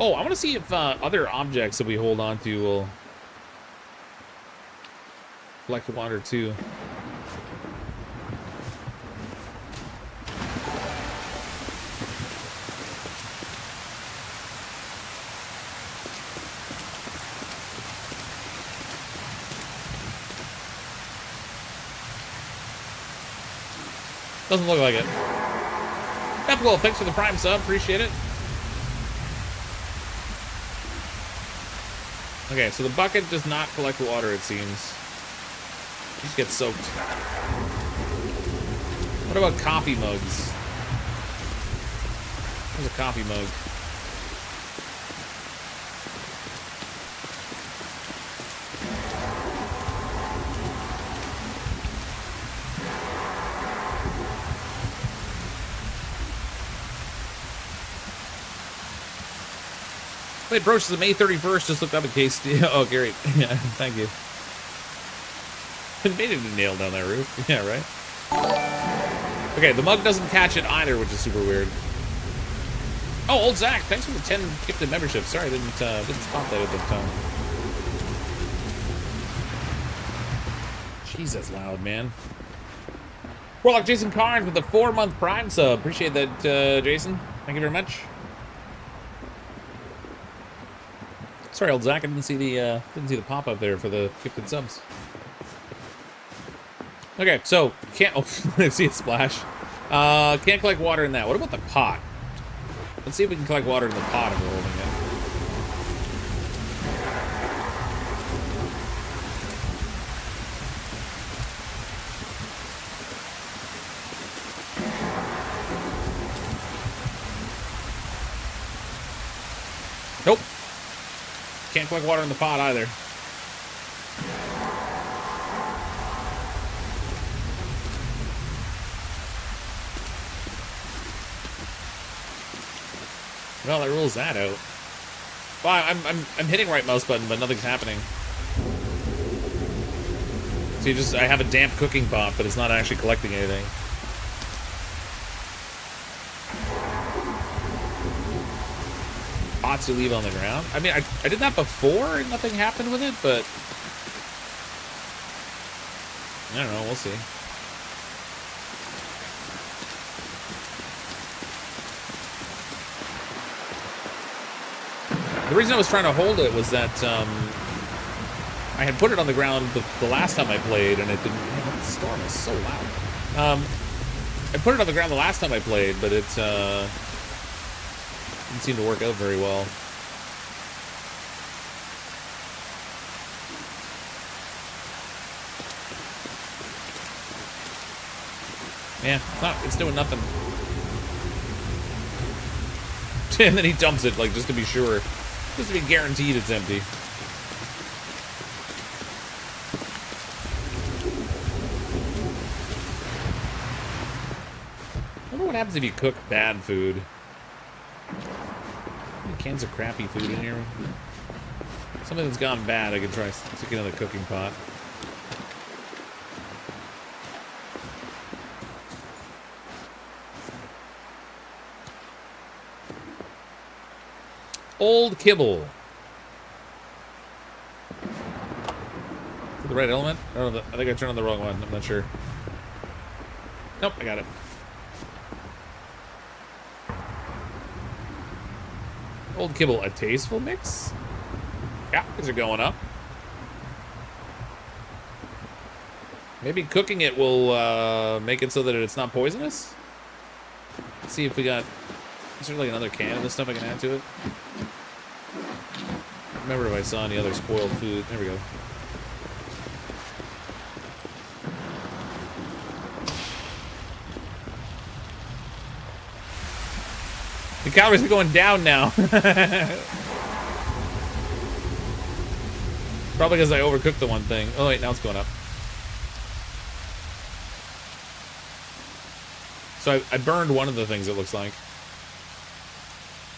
Oh, I want to see if other objects that we hold on to will collect water too. Doesn't look like it. Ethical, thanks for the Prime sub. Appreciate it. Okay, so the bucket does not collect water, it seems. You just get soaked. What about coffee mugs? There's a coffee mug. Wait, approaches the May 31st. Just looked up in case. Oh, Gary. Yeah, thank you. Made it a nail down that roof. Yeah, right? Okay, the mug doesn't catch it either, which is super weird. Oh, old Zach, thanks for the 10 gifted membership. Sorry, I didn't spot that at the time. Jeez, that's loud, man. Warlock Jason Carnes with the 4-month Prime sub. Appreciate that, Jason. Thank you very much. Sorry, old Zach, I didn't see the pop-up there for the gifted subs. Okay, so can't see it splash. Can't collect water in that. What about the pot? Let's see if we can collect water in the pot if we're holding it. Nope. Can't collect water in the pot either. Well, that rules that out. Well, I'm hitting right mouse button, but nothing's happening. So I have a damp cooking pot, but it's not actually collecting anything. Pots you leave on the ground. I mean, I did that before and nothing happened with it, but I don't know. We'll see. The reason I was trying to hold it was that I had put it on the ground the last time I played, and it didn't. Man, the storm is so loud. I put it on the ground the last time I played, but it didn't seem to work out very well. Yeah, it's doing nothing. And then he dumps it, like, just to be sure. Just to be guaranteed it's empty. I wonder what happens if you cook bad food. Cans of crappy food in here. Something that's gone bad, I could try sticking in the cooking pot. Old kibble. Is it the right element? Oh, I think I turned on the wrong one. I'm not sure. Nope, I got it. Old kibble, a tasteful mix? Yeah, these are going up. Maybe cooking it will make it so that it's not poisonous? Let's see if we got... Is there like another can of this stuff I can add to it? remember if I saw any other spoiled food. There we go. The calories are going down now. Probably because I overcooked the one thing. Oh wait, now it's going up. So I burned one of the things, it looks like.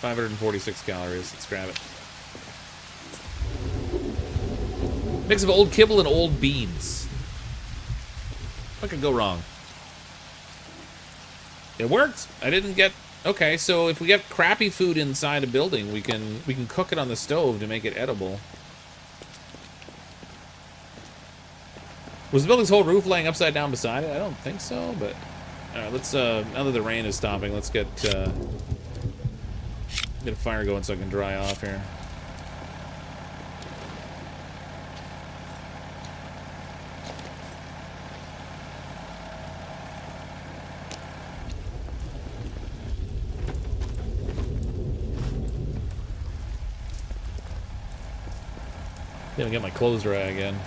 546 calories. Let's grab it. Mix of old kibble and old beans. What could go wrong? It worked. I didn't get... Okay, so if we get crappy food inside a building, we can cook it on the stove to make it edible. Was the building's whole roof laying upside down beside it? I don't think so, but... Alright, let's, now that the rain is stopping, let's get a fire going so I can dry off here. Gonna get my clothes dry again.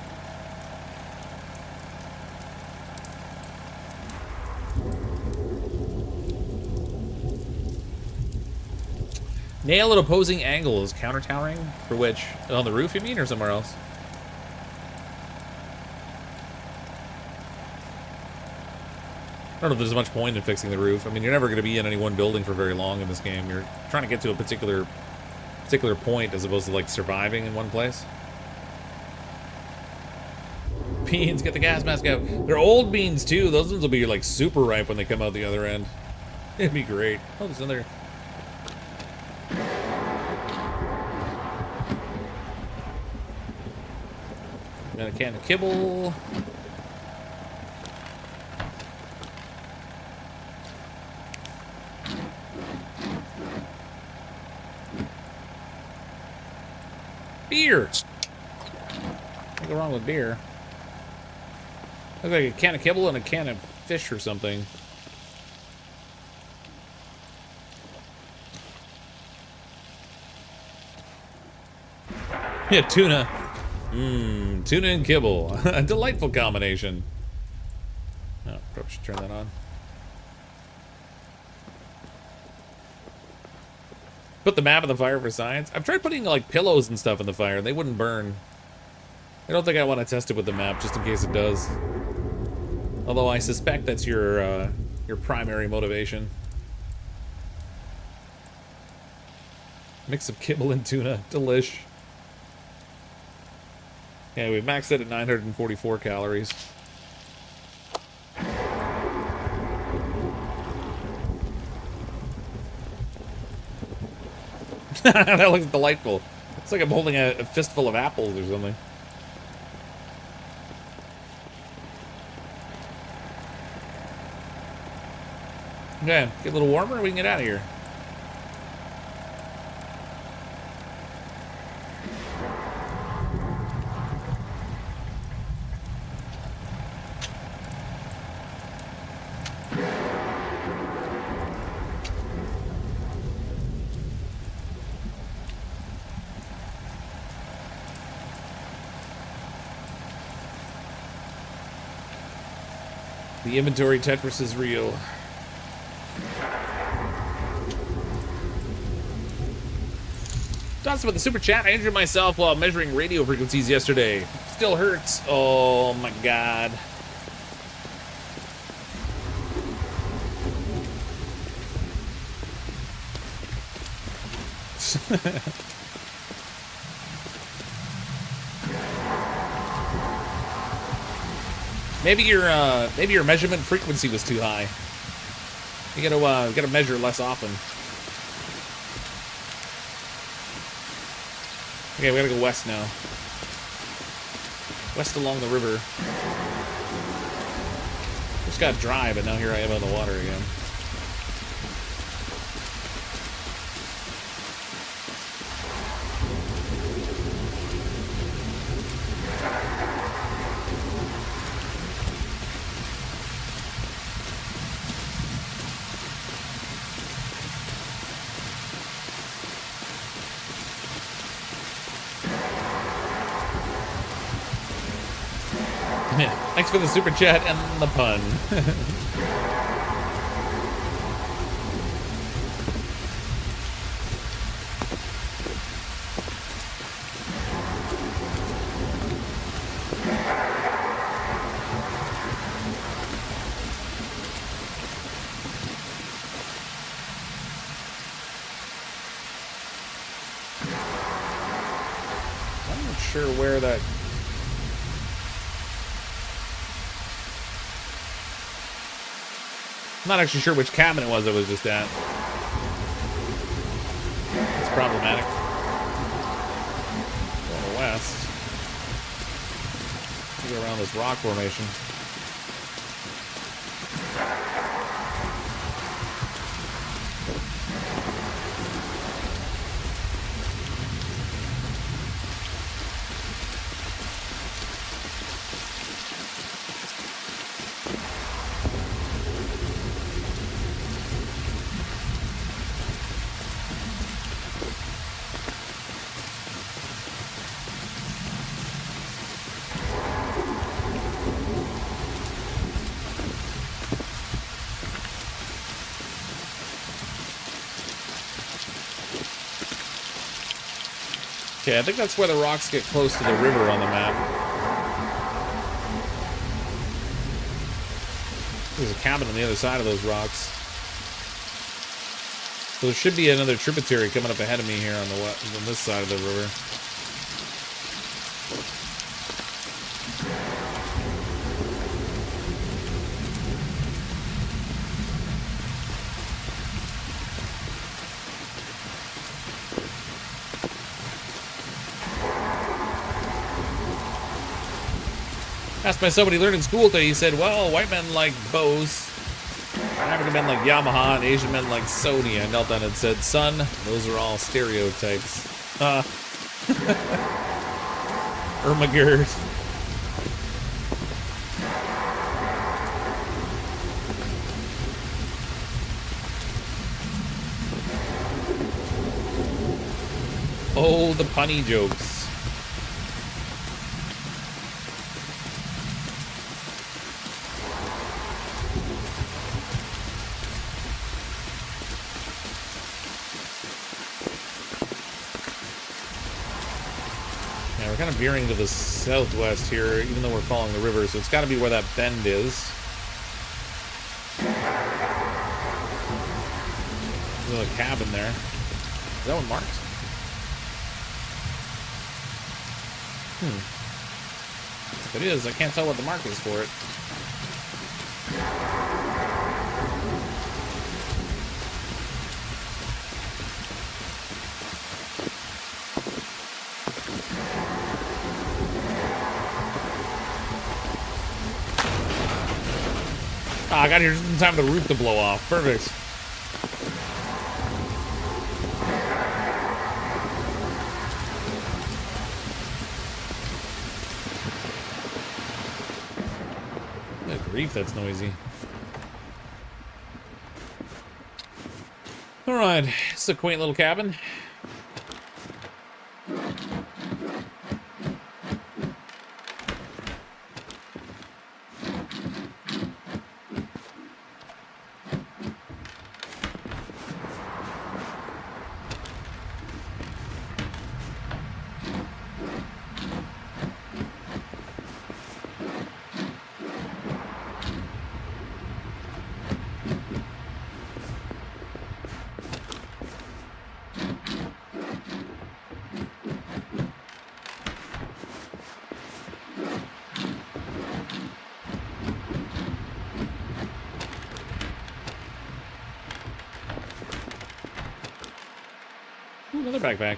Nail at opposing angles, counter towering? For which? On the roof, you mean, or somewhere else? I don't know if there's much point in fixing the roof. I mean, you're never going to be in any one building for very long in this game. You're trying to get to a particular point as opposed to, like, surviving in one place. Beans, get the gas mask out. They're old beans, too. Those ones will be, like, super ripe when they come out the other end. It'd be great. Oh, there's another... Got a can of kibble. Beer. What's wrong with beer? Looks like a can of kibble and a can of fish or something. Yeah, tuna. Tuna and kibble. A delightful combination. Oh, probably should turn that on. Put the map in the fire for science. I've tried putting, like, pillows and stuff in the fire, and they wouldn't burn. I don't think I want to test it with the map, just in case it does. Although I suspect that's your primary motivation. Mix of kibble and tuna. Delish. Yeah, we maxed it at 944 calories. That looks delightful. It's like I'm holding a fistful of apples or something. Okay, get a little warmer and we can get out of here. The inventory Tetris is real. Talks about the super chat. I injured myself while measuring radio frequencies yesterday. Still hurts. Oh my god. Maybe your measurement frequency was too high. You gotta measure less often. Okay, we gotta go west now. West along the river. Just got dry, but now here I am on the water again. Thanks for the super chat and the pun. I'm not sure where that... I'm not actually sure which cabin it was just at. It's problematic. Going west. Go around this rock formation. Okay, I think that's where the rocks get close to the river on the map. There's a cabin on the other side of those rocks. So there should be another tributary coming up ahead of me here on the on this side of the river. Asked by somebody learned in school today, he said, well, white men like Bose, African men like Yamaha, and Asian men like Sony. I knelt down and said, son, those are all stereotypes. Ermagerd. Oh, the punny jokes. We're kind of veering to the southwest here, even though we're following the river, so it's got to be where that bend is. There's a cabin there. Is that one marked? If it is, I can't tell what the mark is for it. I got here just in time for the roof to blow off. Perfect. Good grief, that's noisy. Alright, it's a quaint little cabin. Ooh, another backpack.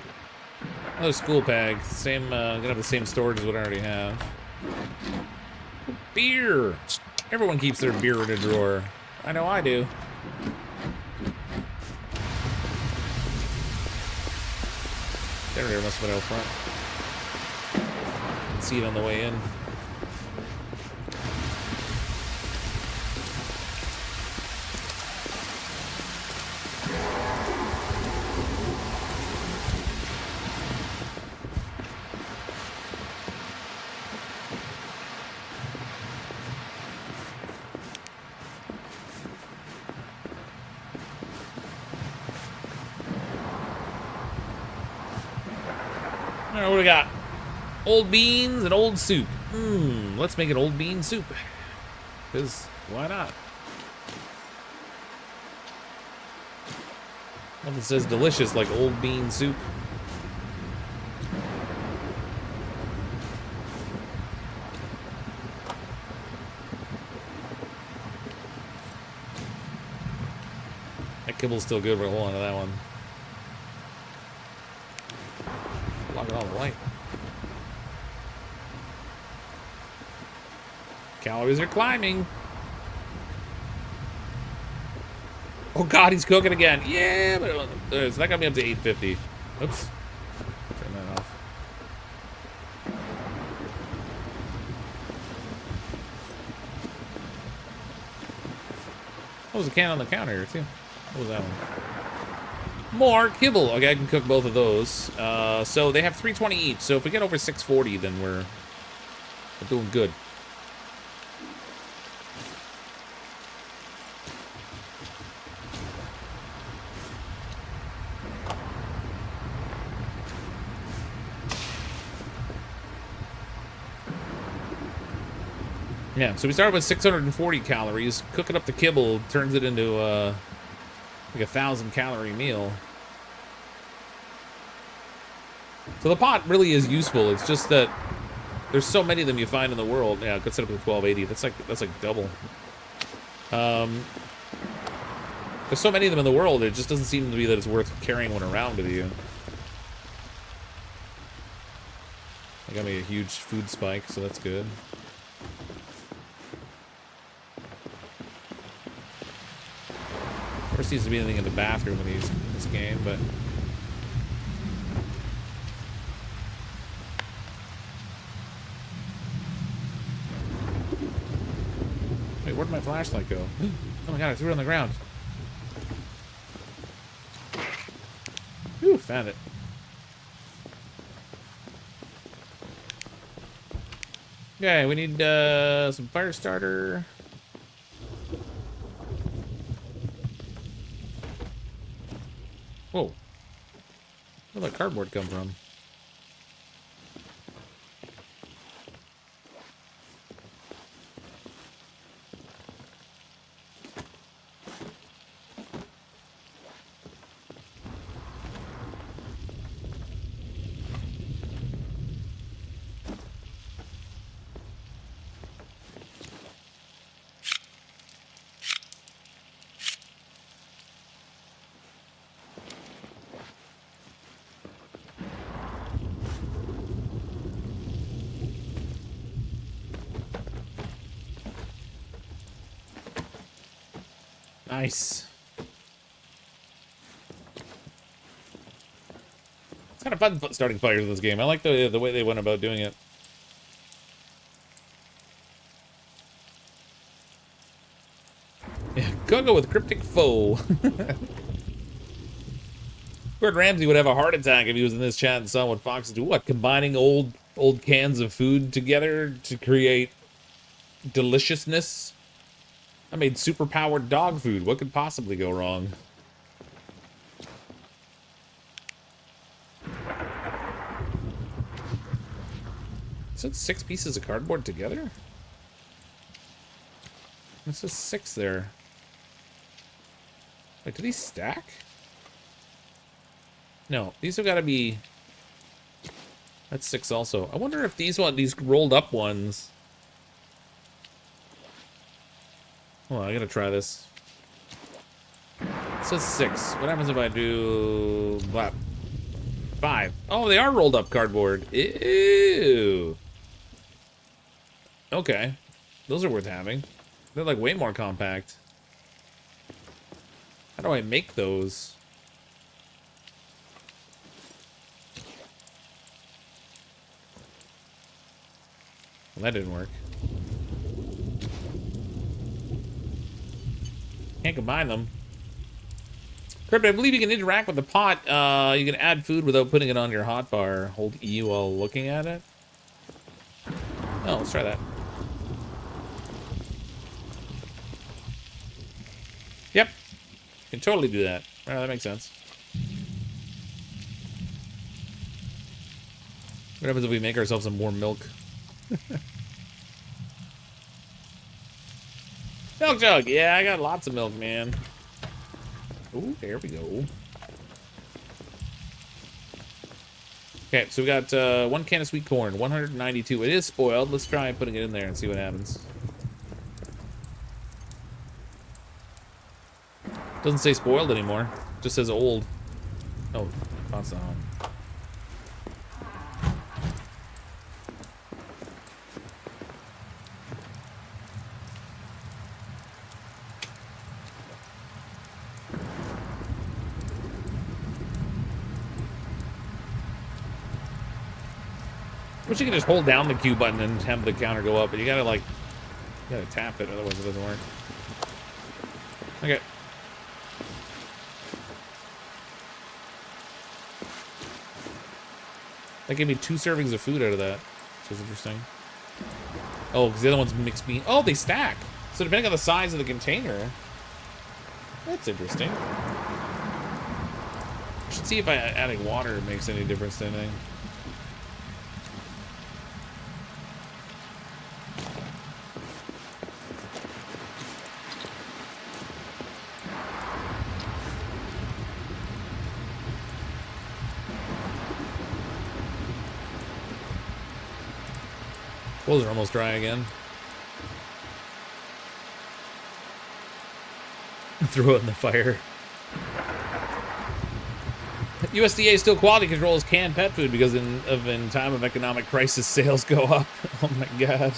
Another school bag. Same, gonna have the same storage as what I already have. Beer! Everyone keeps their beer in a drawer. I know I do. There must have been out front. See it on the way in. All right, what do we got? Old beans and old soup. Let's make an old bean soup. Because why not? Nothing says delicious like old bean soup. That kibble's still good, but hold on to that one. Lock it all the light. Calories are climbing. Oh god, he's cooking again. Yeah, but so that got me up to 850. Oops. Turn that off. Oh, there's a can on the counter here, too. What was that one? More kibble. Okay, I can cook both of those. So they have 320 each. So if we get over 640, then we're doing good. Yeah, so we started with 640 calories. Cooking up the kibble turns it into like a 1,000-calorie meal. So the pot really is useful. It's just that there's so many of them you find in the world. Yeah, could set up with 1280. That's like double. There's so many of them in the world. It just doesn't seem to be that it's worth carrying one around with you. I got me a huge food spike, so that's good. Never seems to be anything in the bathroom in this game, but wait, where'd my flashlight go? Oh my god, I threw it on the ground. Whew, found it. Okay, we need some fire starter. Whoa. Where'd that cardboard come from? Nice. It's kind of fun starting fires in this game. I like the way they went about doing it. Yeah, go with CrypticFox. Gordon Ramsay would have a heart attack if he was in this chat and saw what Fox do. What, combining old cans of food together to create deliciousness? I made super-powered dog food. What could possibly go wrong? Is it 6 pieces of cardboard together? It says 6 there. Wait, do these stack? No, these have got to be... That's 6 also. I wonder if these rolled up ones... Hold on, I gotta try this. It says 6. What happens if I do... 5? Oh, they are rolled up cardboard. Ew. Okay. Those are worth having. They're like way more compact. How do I make those? Well, that didn't work. Can't combine them. Crypt, I believe you can interact with the pot. You can add food without putting it on your hotbar. Hold E while looking at it. Oh, let's try that. Yep. Can totally do that. Oh, that makes sense. What happens if we make ourselves some more milk? Milk jug! Yeah, I got lots of milk, man. Ooh, there we go. Okay, so we got 1 can of sweet corn, 192. It is spoiled. Let's try putting it in there and see what happens. Doesn't say spoiled anymore. Just says old. Oh, that's on. Wish you could just hold down the Q button and have the counter go up, but you gotta like, you gotta tap it, otherwise it doesn't work. Okay. That gave me 2 servings of food out of that, which is interesting. Oh, because the other ones mix me. Oh, they stack. So depending on the size of the container. That's interesting. I should see if adding water makes any difference to anything. Those are almost dry again. Throw it in the fire. USDA still quality controls canned pet food because in time of economic crisis, sales go up. Oh my god.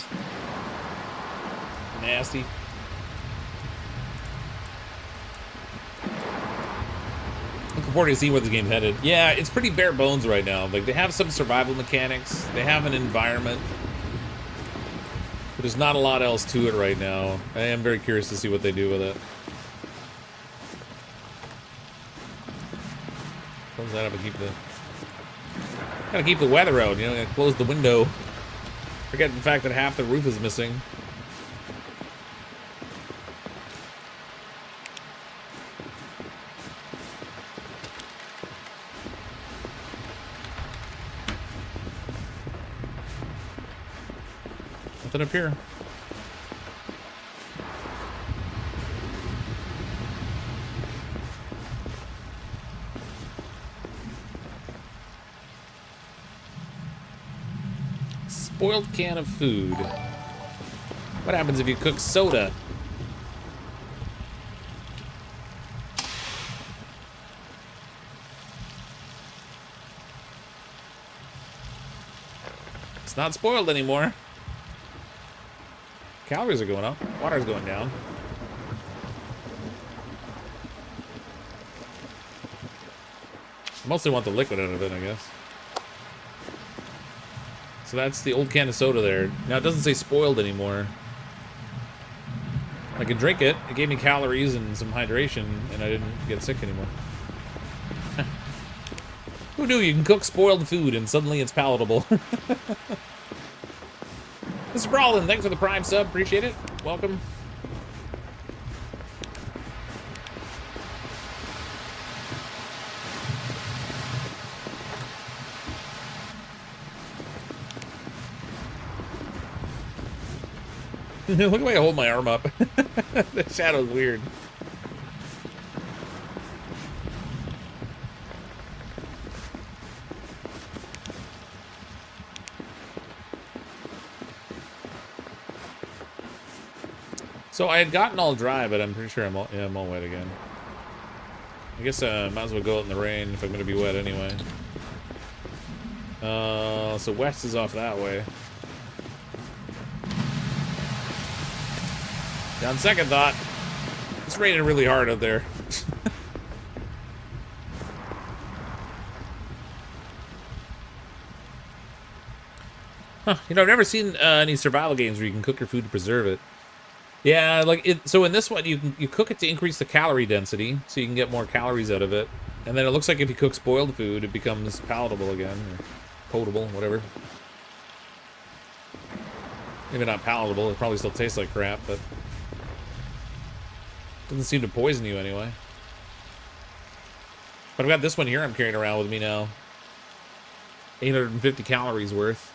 Nasty. Looking forward to see where this game's headed. Yeah, it's pretty bare bones right now. Like, they have some survival mechanics. They have an environment. But there's not a lot else to it right now. I am very curious to see what they do with it. Close that up and gotta keep the weather out, you know, gotta close the window. Forget the fact that half the roof is missing. Nothing up here. Spoiled can of food. What happens if you cook soda? It's not spoiled anymore. Calories are going up. Water's going down. I mostly want the liquid out of it, I guess. So that's the old can of soda there. Now it doesn't say spoiled anymore. I can drink it. It gave me calories and some hydration, and I didn't get sick anymore. Who knew you can cook spoiled food and suddenly it's palatable? Mr. Brawlin, thanks for the Prime sub. Appreciate it. Welcome. Look at the way I hold my arm up. The shadow's weird. So I had gotten all dry, but I'm pretty sure I'm all wet again. I guess I might as well go out in the rain if I'm going to be wet anyway. So west is off that way. On second thought, it's raining really hard out there. Huh, you know, I've never seen any survival games where you can cook your food to preserve it. Yeah, like so in this one you cook it to increase the calorie density, so you can get more calories out of it. And then it looks like if you cook spoiled food, it becomes palatable again, or potable, whatever. Maybe not palatable, it probably still tastes like crap, but doesn't seem to poison you anyway. But I've got this one here I'm carrying around with me now. 850 calories worth.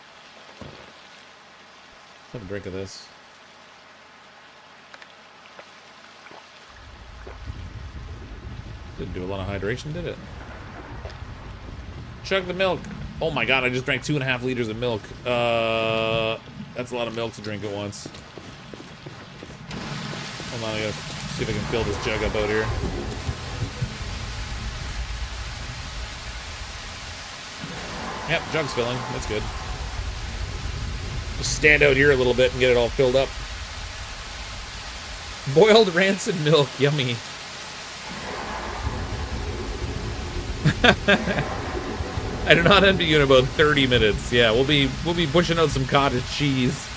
Let's have a drink of this. Didn't do a lot of hydration, did it? Chug the milk. Oh my god, I just drank 2.5 liters of milk. That's a lot of milk to drink at once. Hold on, I gotta see if I can fill this jug up out here. Yep, jug's filling. That's good. Just stand out here a little bit and get it all filled up. Boiled rancid milk. Yummy. I do not envy you in about 30 minutes. Yeah, we'll be pushing out some cottage cheese.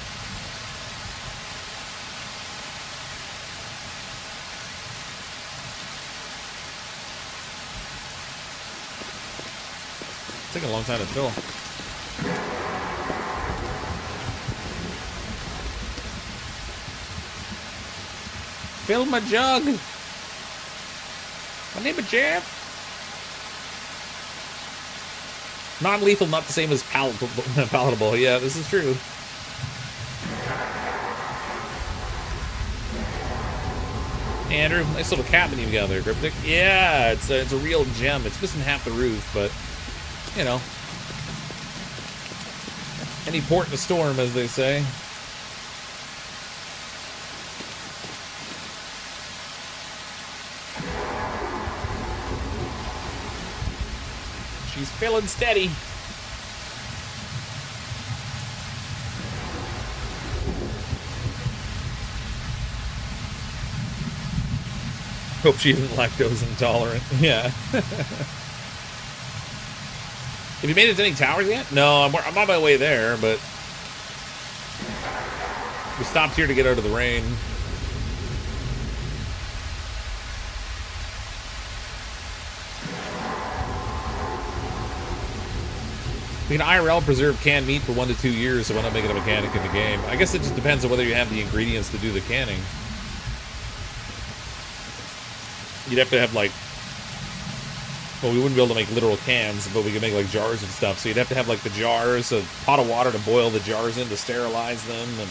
It's taking a long time to fill. Fill my jug. My name is Jeff. Non-lethal, not the same as palatable. Yeah, this is true. Andrew, nice little cabin you got there, Cryptic. Yeah, it's a real gem. It's missing half the roof, but you know, any port in a storm, as they say. She's feeling steady. Hope she isn't lactose intolerant. Yeah. Have you made it to any towers yet? No, I'm on my way there, but we stopped here to get out of the rain. We can IRL preserve canned meat for 1 to 2 years, so why not make it a mechanic in the game? I guess it just depends on whether you have the ingredients to do the canning. You'd have to have, like... Well, we wouldn't be able to make literal cans, but we could make, like, jars and stuff. So you'd have to have, like, the jars, a pot of water to boil the jars in to sterilize them, and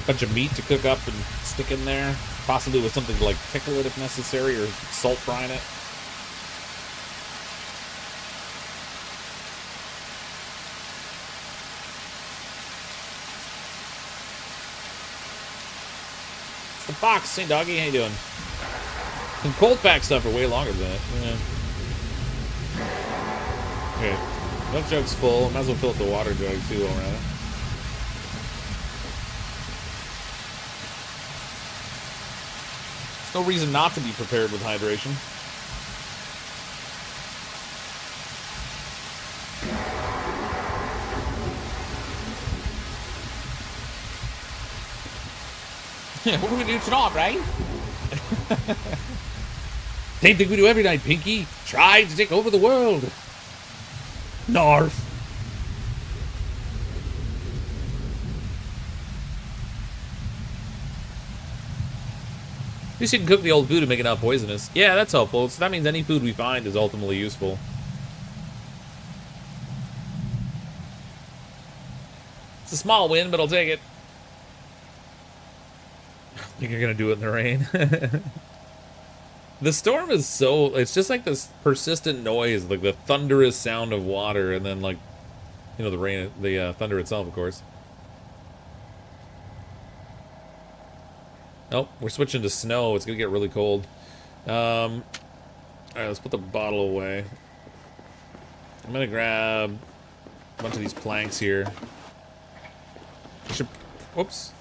a bunch of meat to cook up and stick in there. Possibly with something to, like, pickle it if necessary, or salt brine it. The Fox, hey doggy, how you doing? Some cold pack stuff are way longer than that. Yeah. Okay, milk jug's full. Might as well fill up the water jug too while we're at it. There's no reason not to be prepared with hydration. What do we do tonight, right? Same thing we do every night, Pinky. Try to take over the world. North. At least you can cook the old food and make it not poisonous. Yeah, that's helpful. So that means any food we find is ultimately useful. It's a small win, but I'll take it. I think you're gonna do it in the rain. The storm is so... It's just like this persistent noise, like the thunderous sound of water, and then like, you know, the rain, the thunder itself, of course. Oh, we're switching to snow. It's gonna get really cold. All right, let's put the bottle away. I'm gonna grab a bunch of these planks here. Whoops.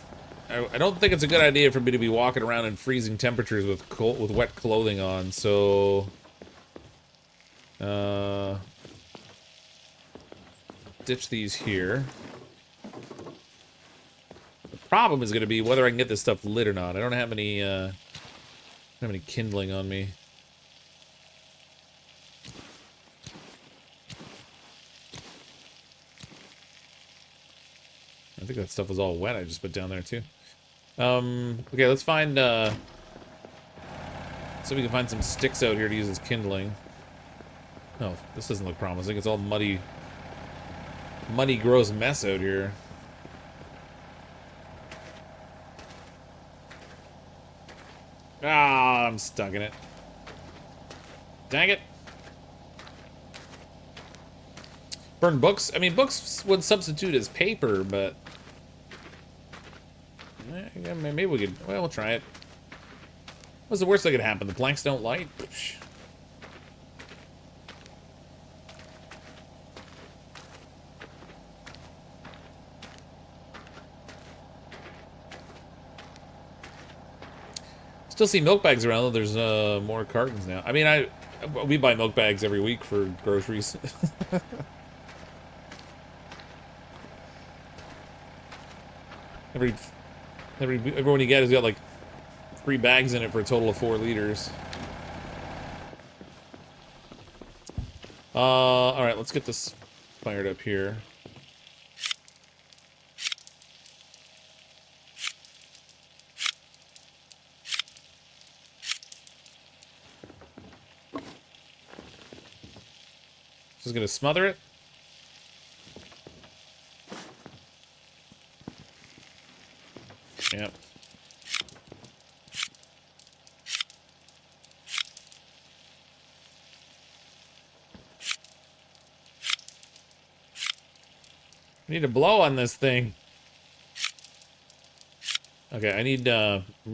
I don't think it's a good idea for me to be walking around in freezing temperatures with wet clothing on, so... ditch these here. The problem is going to be whether I can get this stuff lit or not. I don't have any kindling on me. I think that stuff was all wet I just put down there too. Okay, let's find so we can find some sticks out here to use as kindling. Oh, this doesn't look promising. It's all muddy, gross mess out here. Ah, I'm stuck in it. Dang it. Burn books? I mean, books would substitute as paper, but... yeah, maybe we could... well, we'll try it. What's the worst that could happen? The planks don't light? Still see milk bags around, though. There's more cartons now. I mean, we buy milk bags every week for groceries. Everyone you get has got like 3 bags in it for a total of 4 liters. All right, let's get this fired up here. Just gonna smother it. Yep. I need to blow on this thing. Okay, I'm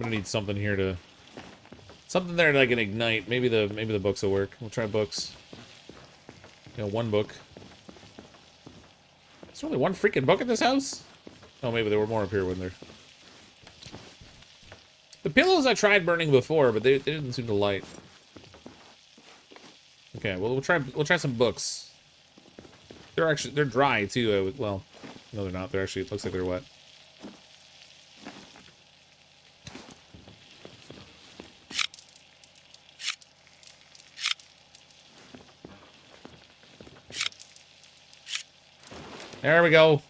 gonna need something here to... something there that I can ignite. Maybe the books will work. We'll try books. You know, 1 book. There's only 1 freaking book in this house? Oh, maybe there were more up here, wasn't there? The pillows I tried burning before, but they didn't seem to light. Okay, well we'll try some books. They're dry too. Well, no, they're not. They're actually, it looks like they're wet. There we go.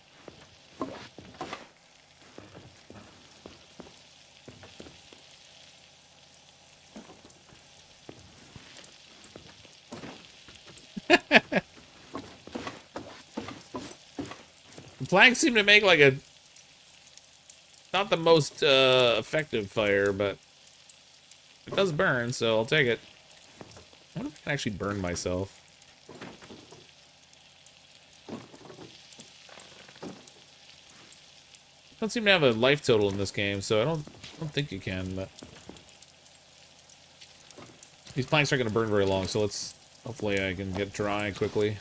The planks seem to make like a... not the most effective fire, but it does burn, so I'll take it. I wonder if I can actually burn myself. Don't seem to have a life total in this game, so I don't think you can, but... these planks aren't going to burn very long, so let's... hopefully I can get dry quickly.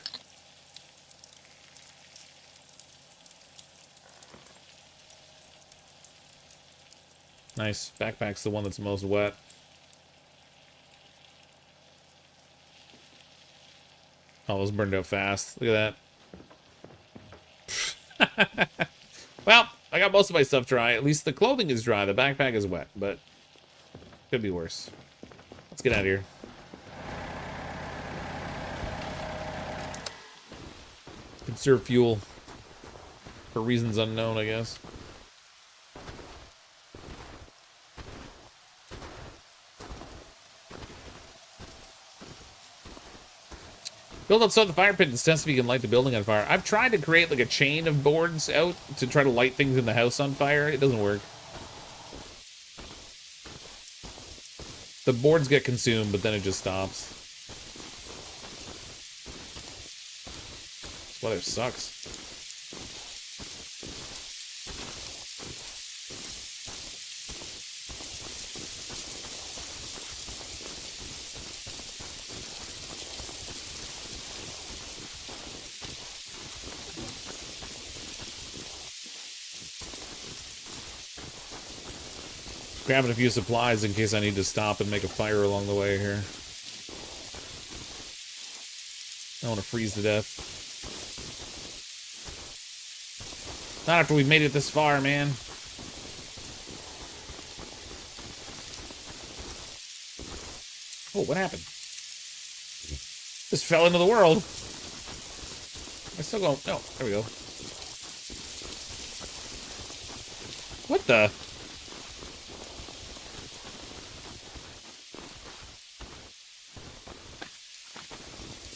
Nice. Backpack's the one that's most wet. Oh, those burned out fast. Look at that. Well, I got most of my stuff dry. At least the clothing is dry. The backpack is wet, but could be worse. Let's get out of here. Conserve fuel for reasons unknown, I guess. Build outside the fire pit and test if you can light the building on fire. I've tried to create like a chain of boards out to try to light things in the house on fire. It doesn't work. The boards get consumed, but then it just stops. This weather sucks. Grabbing a few supplies in case I need to stop and make a fire along the way here. I don't want to freeze to death. Not after we've made it this far, man. Oh, what happened? Just fell into the world. I still go. No, there we go. What the?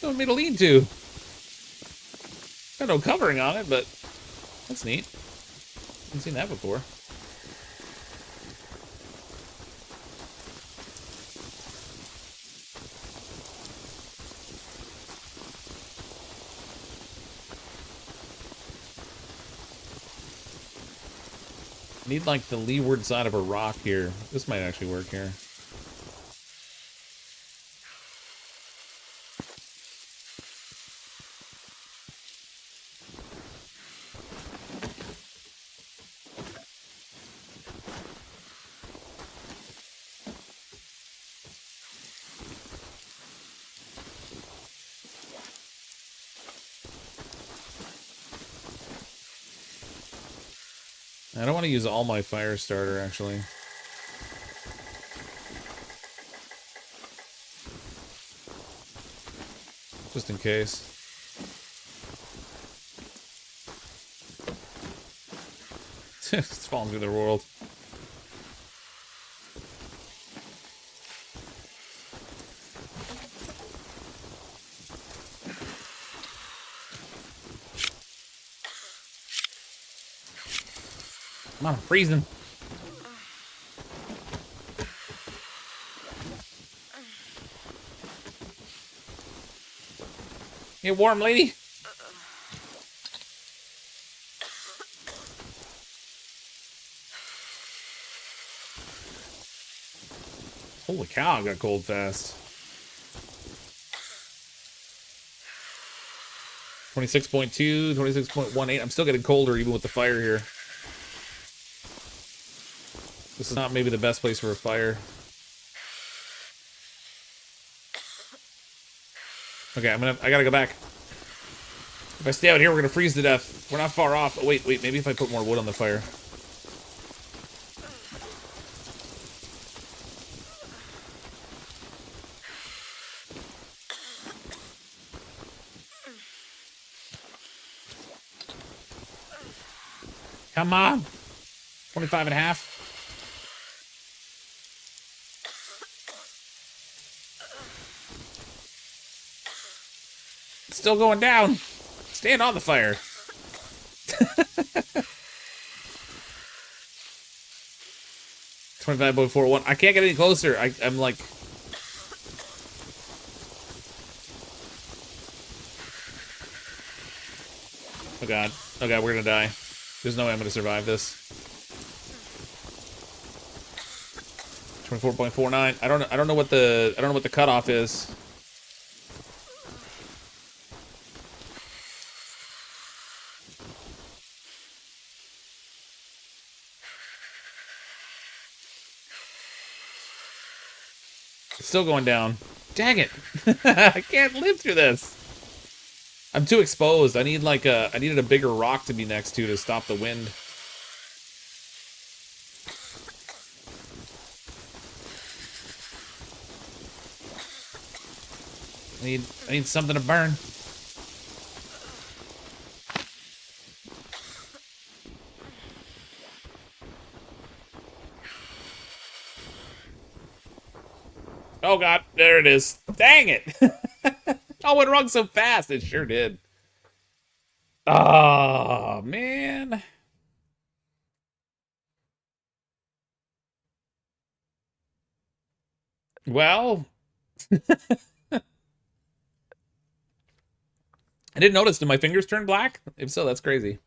No want me to lean to? Got no covering on it, but that's neat. Haven't seen that before. Need like the leeward side of a rock here. This might actually work here. I don't want to use all my fire starter, actually. Just in case. It's falling through the world. Come on, I'm freezing. Get warm, lady. Holy cow, I got cold fast. 26.2, 26.18. I'm still getting colder even with the fire here. This is not maybe the best place for a fire. Okay, I gotta go back. If I stay out here, we're gonna freeze to death. We're not far off. Oh, wait, maybe if I put more wood on the fire. Come on. 25 and a half. It's still going down. Stand on the fire. 25.41. I can't get any closer. I'm like... Oh god. Oh god, we're gonna die. There's no way I'm gonna survive this. 24.49. I don't know what the cutoff is. It's still going down. Dang it. I can't live through this. I'm too exposed. I needed a bigger rock to be next to stop the wind. I need something to burn. Oh god, there it is. Dang it! Oh, it wrong so fast. It sure did. Oh, man. Well, I didn't notice. Did my fingers turn black? If so, that's crazy.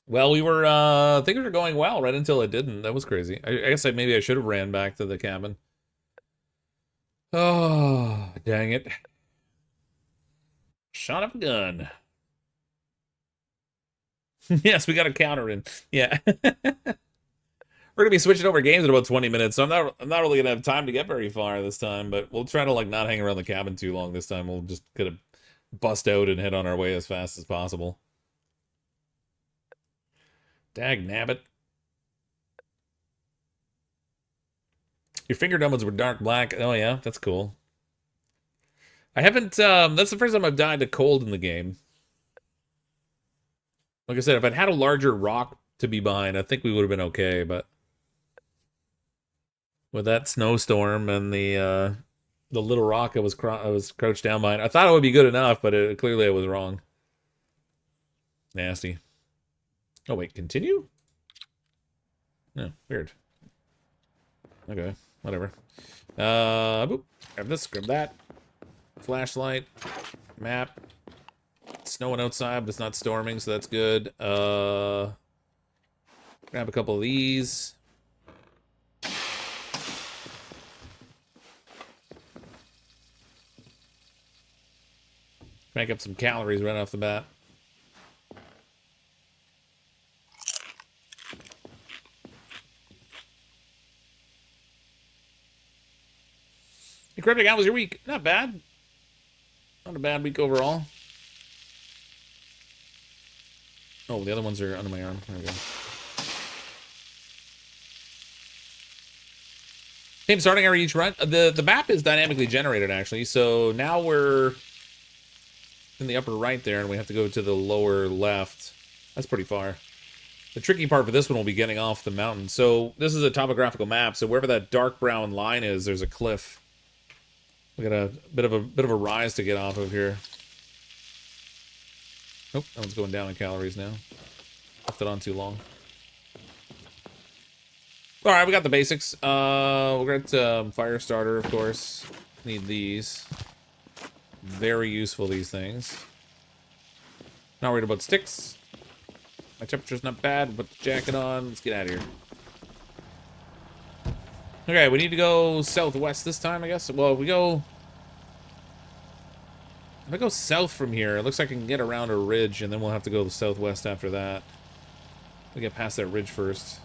Well, we were, things were going well right until it didn't. That was crazy. I guess maybe I should have ran back to the cabin. Oh, dang it. Shot up a gun. Yes, we got a counter in. Yeah. We're gonna be switching over games in about 20 minutes, so I'm not really gonna have time to get very far this time, but we'll try to like not hang around the cabin too long this time. We'll just kind of bust out and head on our way as fast as possible. Dag nabbit. Your finger doubles were dark black. Oh yeah, that's cool. I haven't, that's the first time I've died to cold in the game. Like I said, if I'd had a larger rock to be behind, I think we would have been okay, but... with that snowstorm and the, the little rock I was crouched down behind. I thought it would be good enough, but clearly I was wrong. Nasty. Oh wait, continue? No, weird. Okay, whatever. Boop. Grab this, grab that. Flashlight. Map. It's snowing outside, but it's not storming, so that's good. Grab a couple of these. Make up some calories right off the bat. Hey, Cryptic, how was your week? Not bad. Not a bad week overall. Oh, the other ones are under my arm. There we go. Same starting area each run. The map is dynamically generated, actually. So now we're in the upper right there, and we have to go to the lower left. That's pretty far. The tricky part for this one will be getting off the mountain. So this is a topographical map. So wherever that dark brown line is, there's a cliff. We got a bit of a rise to get off of here. Nope, that one's going down in calories now. Left it on too long. All right, we got the basics. We'll get fire starter, of course. Need these. Very useful, these things. Not worried about sticks. My temperature's not bad. Put the jacket on. Let's get out of here. Okay, we need to go southwest this time, I guess. Well, if I go south from here, it looks like I can get around a ridge, and then we'll have to go southwest after that. We'll get past that ridge first.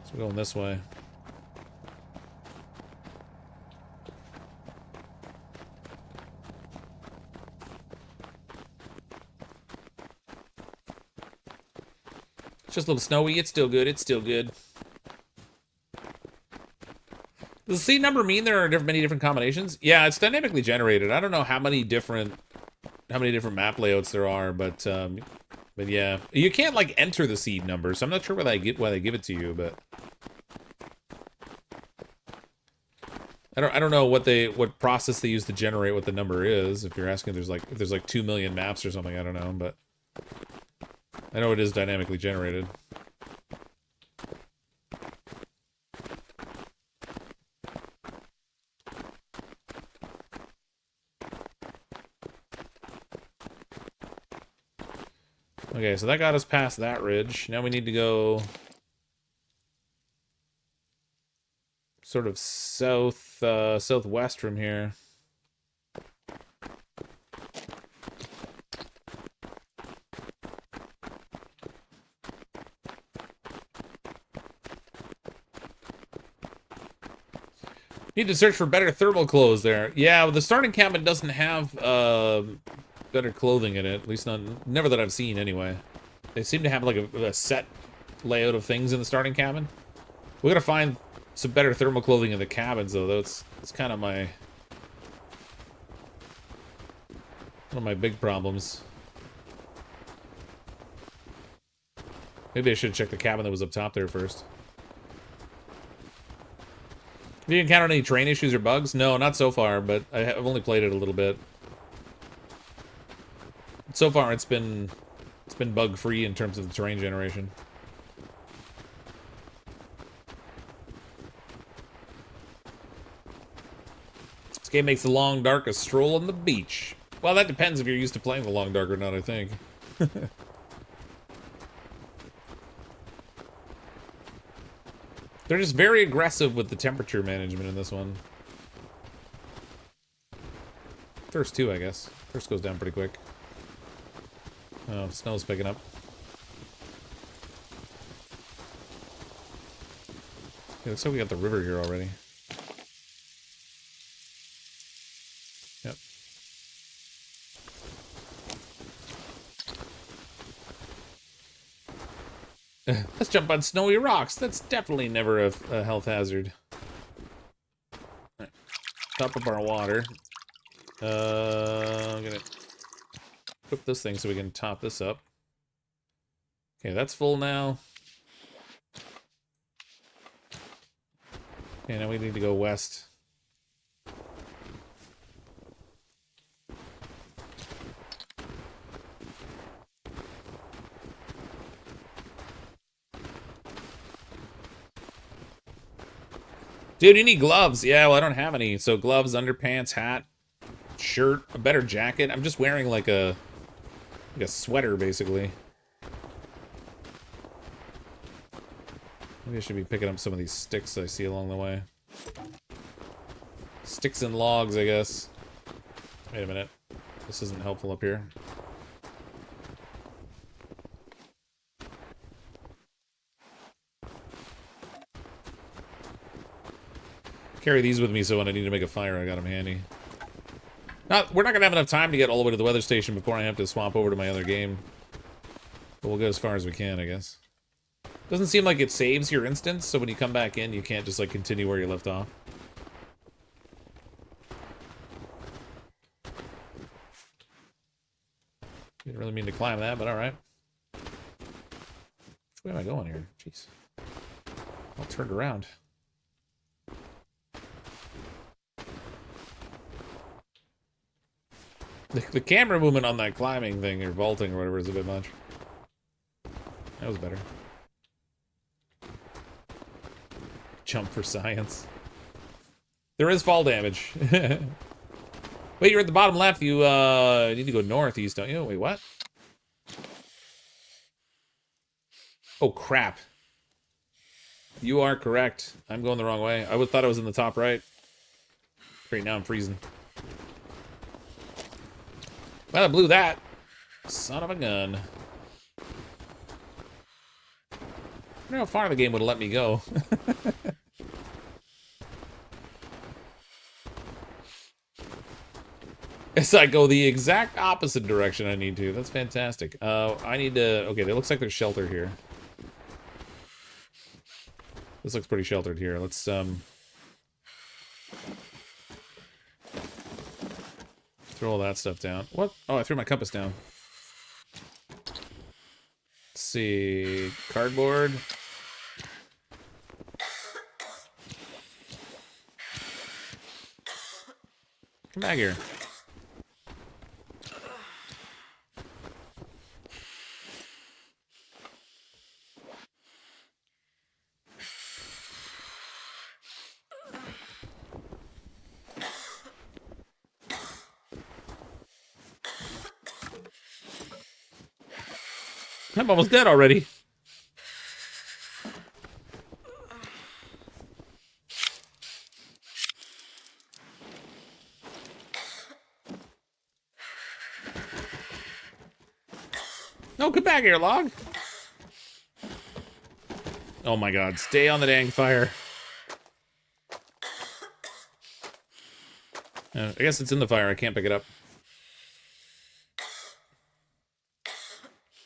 So we're going this way. It's just a little snowy. It's still good. It's still good. Does the seed number mean there are many different combinations? Yeah, it's dynamically generated. I don't know how many different map layouts there are, but yeah, you can't like enter the seed number, so I'm not sure why they give it to you, but I don't know what process they use to generate what the number is. If you're asking, if there's like 2 million maps or something, I don't know, but I know it is dynamically generated. Okay, so that got us past that ridge. Now we need to go sort of southwest from here. Need to search for better thermal clothes there. Yeah, well, the starting cabin doesn't have better clothing in it. At least never that I've seen anyway. They seem to have like a set layout of things in the starting cabin. We gotta find some better thermal clothing in the cabins though. It's kind of one of my big problems. Maybe I should check the cabin that was up top there first. Have you encountered any terrain issues or bugs? No, not so far, but I've only played it a little bit. So far, it's been bug-free in terms of the terrain generation. This game makes the long dark a stroll on the beach. Well, that depends if you're used to playing the long dark or not, I think. They're just very aggressive with the temperature management in this one. First two, I guess. First goes down pretty quick. Oh, snow's picking up. Yeah, looks like we got the river here already. Yep. Let's jump on snowy rocks. That's definitely never a health hazard. Right. Top up our water. I'm gonna equip this thing so we can top this up. Okay, that's full now. Okay, now we need to go west. Dude, you need gloves. Yeah, well, I don't have any. So gloves, underpants, hat, shirt, a better jacket. I'm just wearing like a sweater, basically. Maybe I should be picking up some of these sticks I see along the way. Sticks and logs, I guess. Wait a minute. This isn't helpful up here. Carry these with me so when I need to make a fire, I got them handy. We're not going to have enough time to get all the way to the weather station before I have to swap over to my other game. But we'll go as far as we can, I guess. Doesn't seem like it saves your instance, so when you come back in, you can't just, like, continue where you left off. Didn't really mean to climb that, but alright. Which way am I going here? Jeez. All turned around. The camera movement on that climbing thing, or vaulting, or whatever, is a bit much. That was better. Jump for science. There is fall damage. Wait, you're at the bottom left. You need to go northeast, don't you? Wait, what? Oh, crap. You are correct. I'm going the wrong way. I thought I was in the top right. Great, now I'm freezing. Well, I blew that. Son of a gun. I don't know how far the game would have let me go. It's like go the exact opposite direction I need to. That's fantastic. I need to... Okay, it looks like there's shelter here. This looks pretty sheltered here. Let's, throw all that stuff down. What? Oh, I threw my compass down. Let's see. Cardboard. Come back here. I'm almost dead already. No, come back here, log. Oh my god, stay on the dang fire. I guess it's in the fire, I can't pick it up.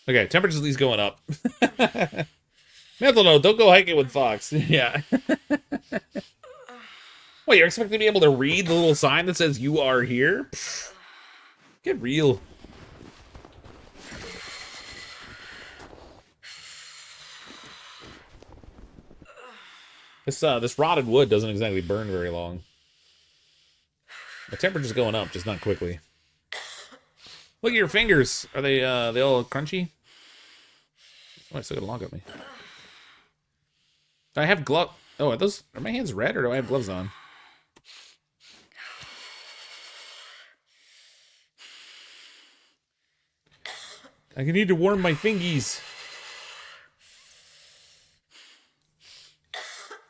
Okay, temperature's at least going up. No, don't go hiking with Fox. Yeah. What, you're expecting to be able to read the little sign that says you are here? Pfft. Get real. This rotted wood doesn't exactly burn very long. The temperature's going up, just not quickly. Look at your fingers. Are they all crunchy? Oh, I still got a log at me. Do I have glove? Oh, are my hands red or do I have gloves on? I need to warm my fingies.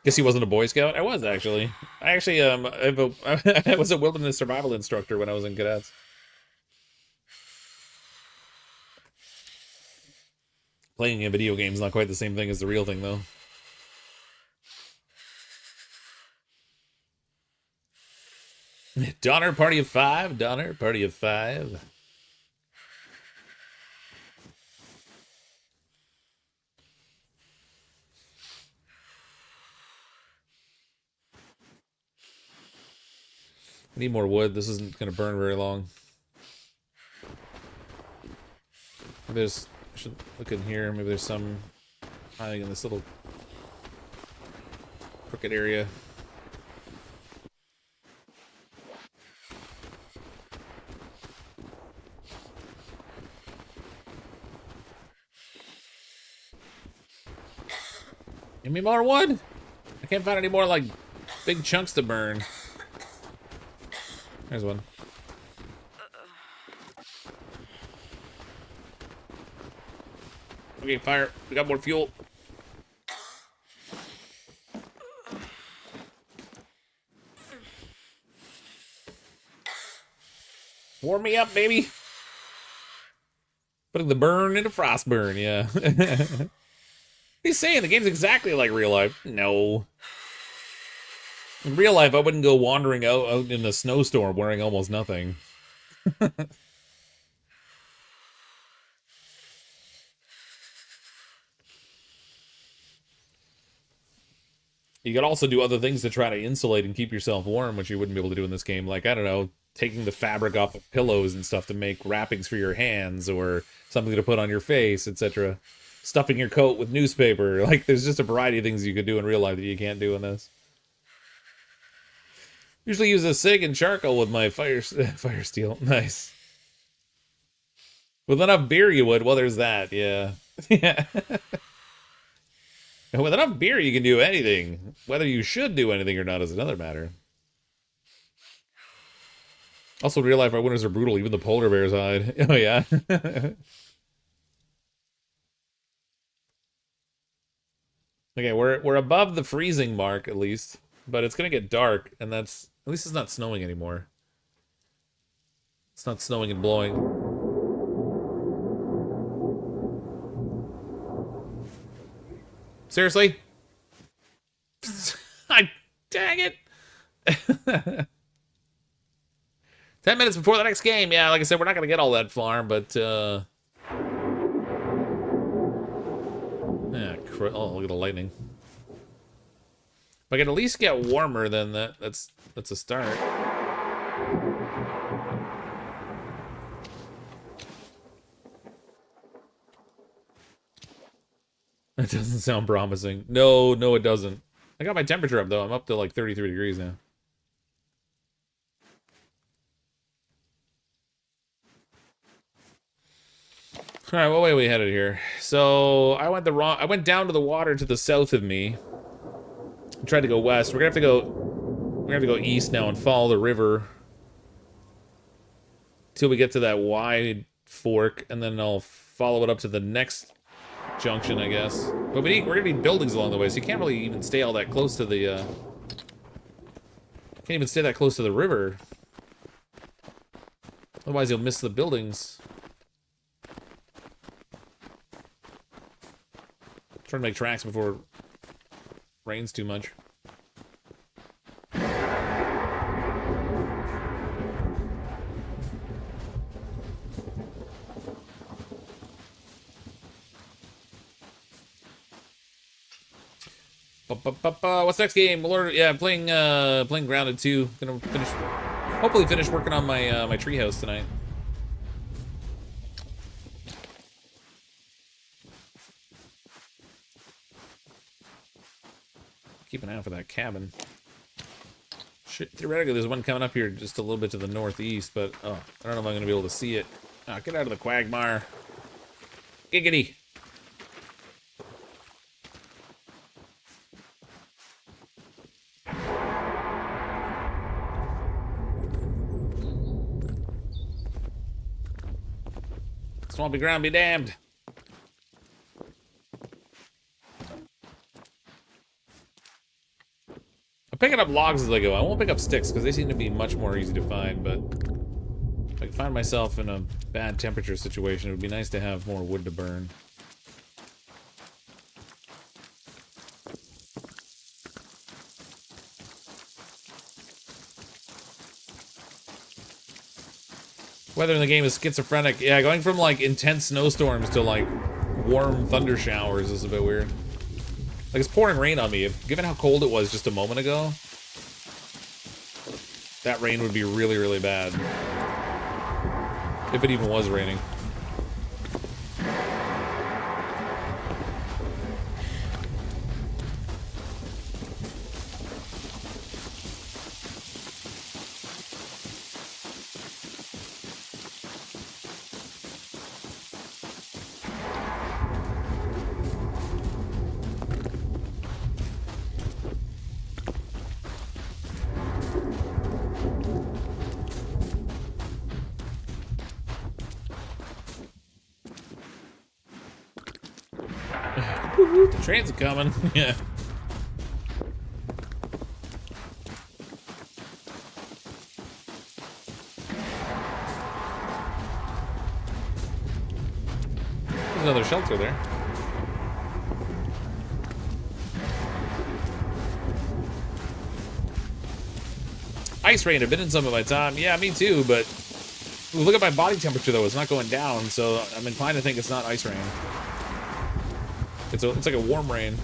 Guess he wasn't a Boy Scout? I was, actually. I was a wilderness survival instructor when I was in cadets. Playing a video game is not quite the same thing as the real thing, though. Donner, party of 5. Donner, party of 5. I need more wood. This isn't going to burn very long. I should look in here. Maybe there's some hiding in this little crooked area. Give me more wood. I can't find any more, like, big chunks to burn. There's one. Okay, fire. We got more fuel. Warm me up, baby. Putting the burn into frost burn, yeah. He's saying the game's exactly like real life. No. In real life, I wouldn't go wandering out in a snowstorm wearing almost nothing. You could also do other things to try to insulate and keep yourself warm, which you wouldn't be able to do in this game. Like, I don't know, taking the fabric off of pillows and stuff to make wrappings for your hands or something to put on your face, etc. Stuffing your coat with newspaper. Like, there's just a variety of things you could do in real life that you can't do in this. Usually use a cig and charcoal with my fire steel. Nice. With enough beer you would. Well, there's that, yeah. Yeah. And with enough beer you can do anything. Whether you should do anything or not is another matter. Also, in real life, our winters are brutal. Even the polar bears hide. Oh, yeah. Okay, we're above the freezing mark, at least. But it's going to get dark, and that's... At least it's not snowing anymore. It's not snowing and blowing. Seriously? Dang it! 10 minutes before the next game. Yeah, like I said, we're not going to get all that far, but... Yeah, oh, look at the lightning. If I can at least get warmer, then that's a start. That doesn't sound promising. No, it doesn't. I got my temperature up, though. I'm up to like 33 degrees now. All right, what way are we headed here? So I went down to the water to the south of me. I tried to go west. We're gonna have to go east now and follow the river till we get to that wide fork, and then I'll follow it up to the next junction, I guess. But we're gonna need buildings along the way, so you can't really even stay all that close to the can't even stay that close to the river. Otherwise you'll miss the buildings. Trying to make tracks before it rains too much. What's next game? Yeah, playing Grounded 2. Gonna hopefully finish working on my my treehouse tonight. Keep an eye out for that cabin. Theoretically, there's one coming up here just a little bit to the northeast, but oh, I don't know if I'm going to be able to see it. Oh, get out of the quagmire. Giggity. Swampy ground be damned. I'm picking up logs as I go. I won't pick up sticks because they seem to be much more easy to find, but if I find myself in a bad temperature situation, it would be nice to have more wood to burn. Weather in the game is schizophrenic. Yeah, going from like intense snowstorms to like warm thunder showers is a bit weird. Like, it's pouring rain on me. Given how cold it was just a moment ago, that rain would be really, really bad. If it even was raining. The trains are coming. Yeah. There's another shelter there. Ice rain, I've been in some of my time. Yeah, me too, but look at my body temperature though, it's not going down, so I'm inclined to think it's not ice rain. It's like a warm rain.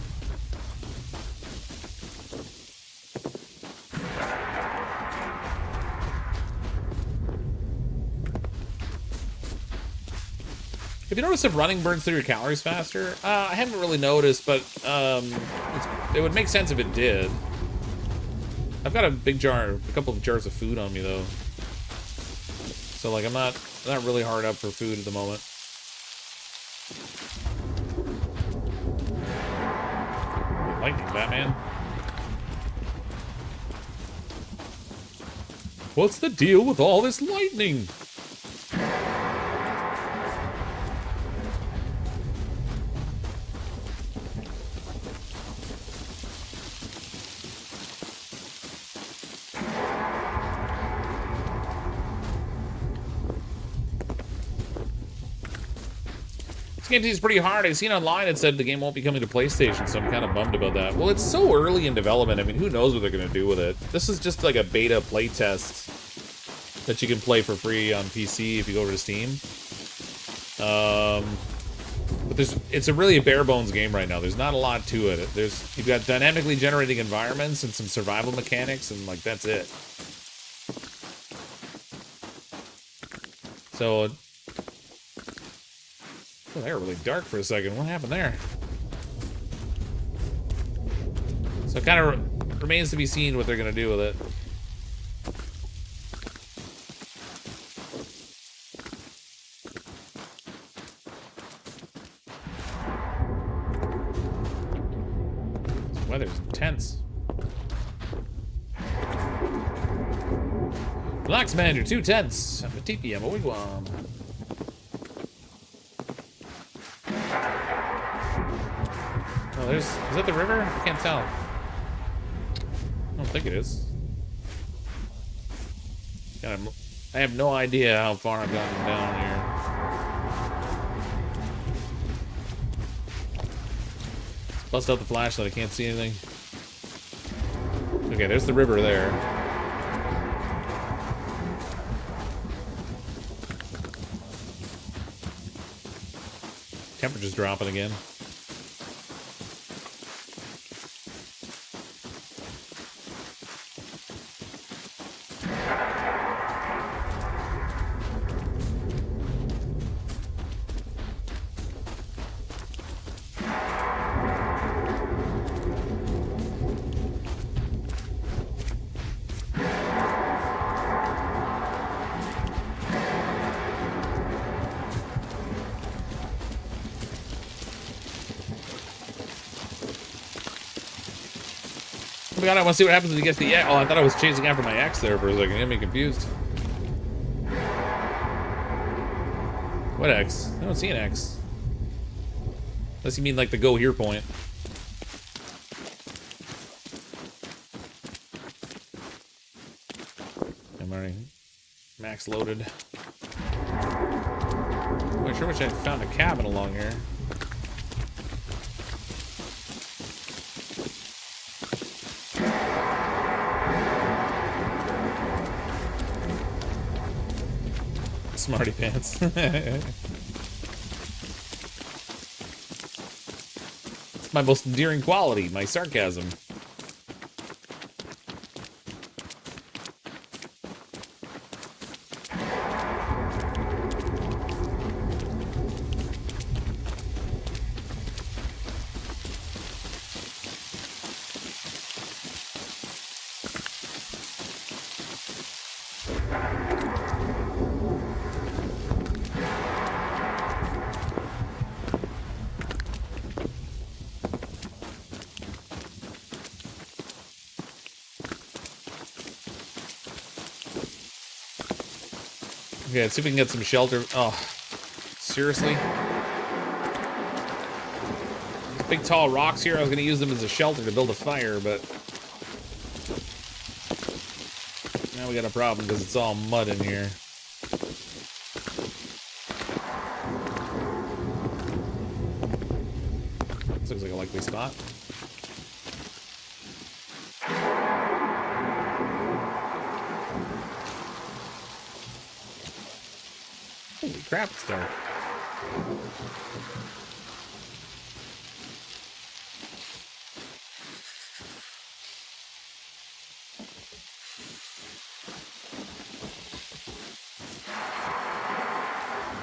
Have you noticed if running burns through your calories faster? I haven't really noticed, but it would make sense if it did. I've got a couple of jars of food on me though, so like I'm not really hard up for food at the moment. Lightning, Batman. What's the deal with all this lightning? This game seems pretty hard. I've seen online it said the game won't be coming to PlayStation, so I'm kind of bummed about that. Well, it's so early in development. I mean, who knows what they're going to do with it? This is just like a beta playtest that you can play for free on PC if you go over to Steam. But it's really a bare bones game right now. There's not a lot to it. You've got dynamically generating environments and some survival mechanics, and like that's it. So. Oh, they were really dark for a second. What happened there? So it kind of remains to be seen what they're going to do with it. This weather's intense. Relax, man. You're too tense. I'm a teepee. I'm a wigwam. Oh, is that the river? I can't tell. I don't think it is. God, I have no idea how far I've gotten down here. Let's bust out the flashlight. I can't see anything. Okay, there's the river there. Temperature's dropping again. Oh my god, I want to see what happens when he gets the X. Oh, I thought I was chasing after my X there for a second. You got me confused. What X? I don't see an X. Unless you mean like the go here point. I'm already max loaded. I sure wish I found a cabin along here. Smarty pants. It's my most endearing quality, my sarcasm. Okay, let's see if we can get some shelter. Oh, seriously? Big tall rocks here. I was gonna use them as a shelter to build a fire, but now we got a problem because it's all mud in here. This looks like a likely spot. Holy crap, it's dark.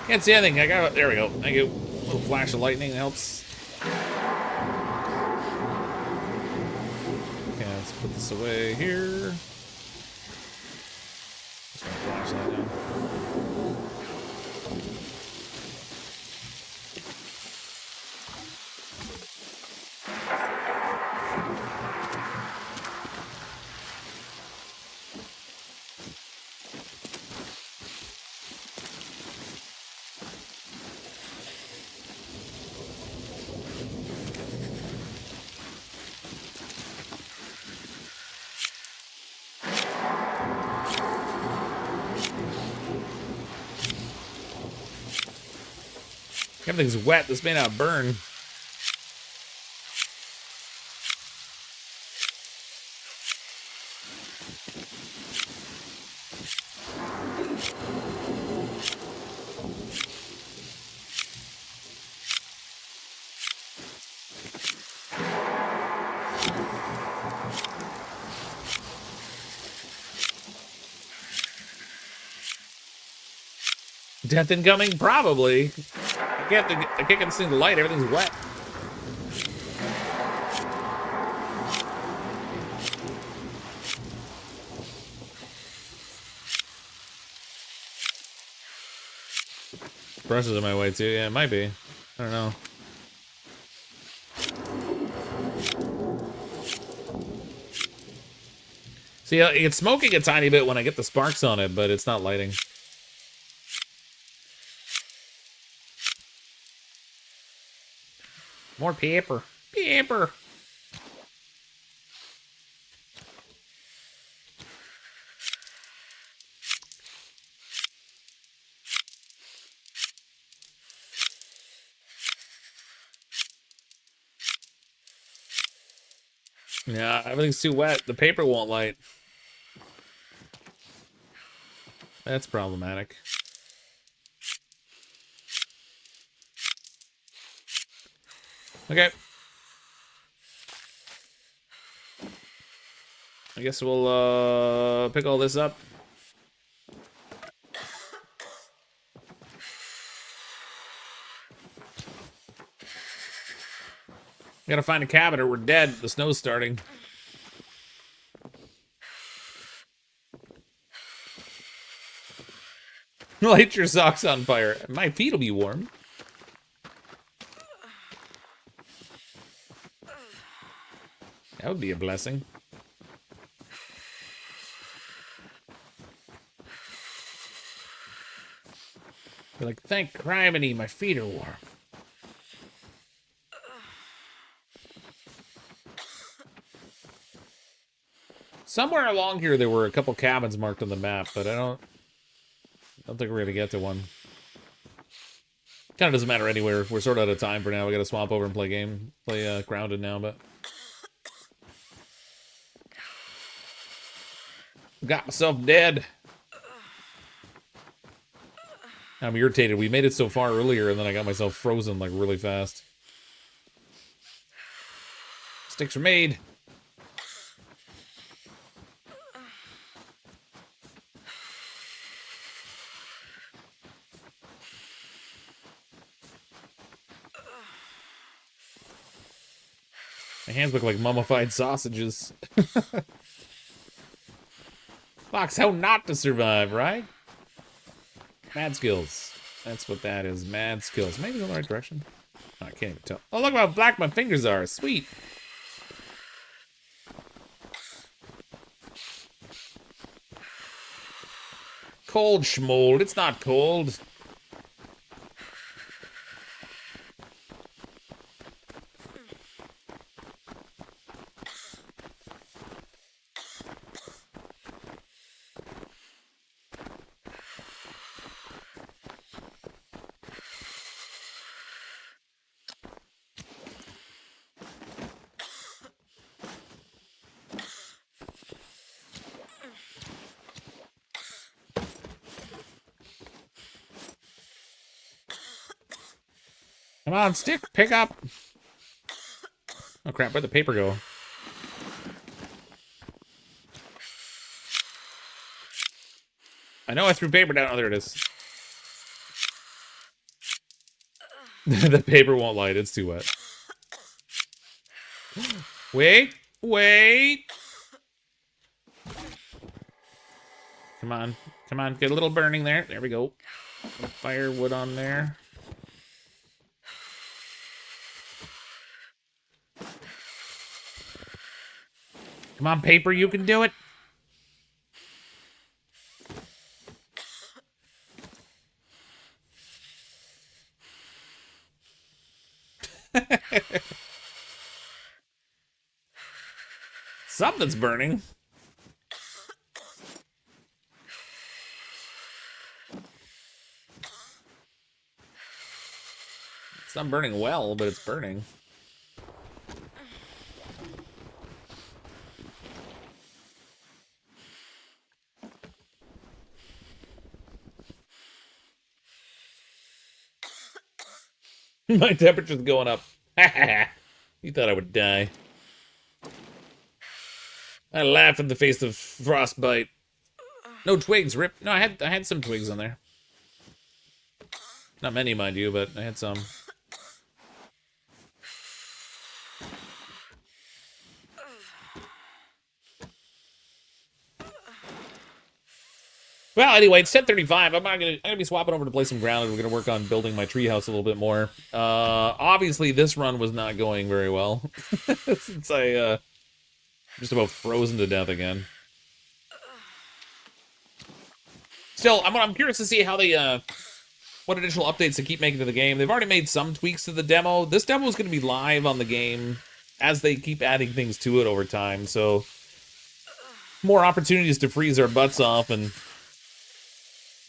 Can't see anything. I got it. There we go. Thank you. A little flash of lightning helps. Okay, let's put this away here. Just my flashlight now. Everything's wet. This may not burn. Death incoming? Probably. I can't see the light. Everything's wet. Brushes in my way too. Yeah, it might be. I don't know. See, it's smoking a tiny bit when I get the sparks on it, but it's not lighting. More paper. Paper. Yeah, everything's too wet. The paper won't light. That's problematic. Okay. I guess we'll pick all this up. Gotta find a cabin or we're dead. The snow's starting. Light your socks on fire. My feet will be warm. That would be a blessing. You're like, thank criminy, my feet are warm. Somewhere along here there were a couple cabins marked on the map, but I don't think we're gonna get to one. Kind of doesn't matter anywhere. We're sort of out of time for now. We gotta swap over and play Grounded now, but got myself dead. I'm irritated. We made it so far earlier, and then I got myself frozen like really fast. Sticks are made. My hands look like mummified sausages. Fox, how not to survive, right? Mad skills. That's what that is. Mad skills. Maybe in the right direction. Oh, I can't even tell. Oh, look how black my fingers are. Sweet. Cold schmold. It's not cold. Come on, stick, pick up. Oh crap, where'd the paper go? I know I threw paper down. Oh, there it is. The paper won't light, it's too wet. Wait, wait. Come on, come on, get a little burning there. There we go. Firewood on there. Come on, paper, you can do it. Something's burning. It's not burning well, but it's burning. My temperature's going up. You thought I would die. I laugh in the face of frostbite. No twigs, rip. No, I had some twigs on there. Not many, mind you, but I had some. Well, anyway, it's 10:35. I'm gonna be swapping over to play some ground, and we're gonna work on building my treehouse a little bit more. Obviously, this run was not going very well since I just about frozen to death again. Still, I'm curious to see how they what additional updates they keep making to the game. They've already made some tweaks to the demo. This demo is going to be live on the game as they keep adding things to it over time. So more opportunities to freeze our butts off and.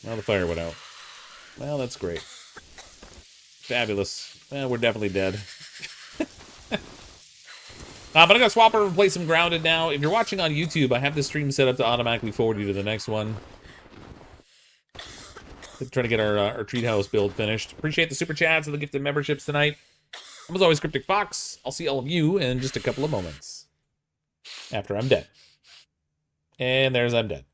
Well, the fire went out. Well, that's great. Fabulous. Well, we're definitely dead. But I'm going to swap over and play some Grounded now. If you're watching on YouTube, I have this stream set up to automatically forward you to the next one. We're trying to get our treehouse build finished. Appreciate the super chats and the gifted memberships tonight. I'm as always CrypticFox. I'll see all of you in just a couple of moments. After I'm dead. And there's I'm dead.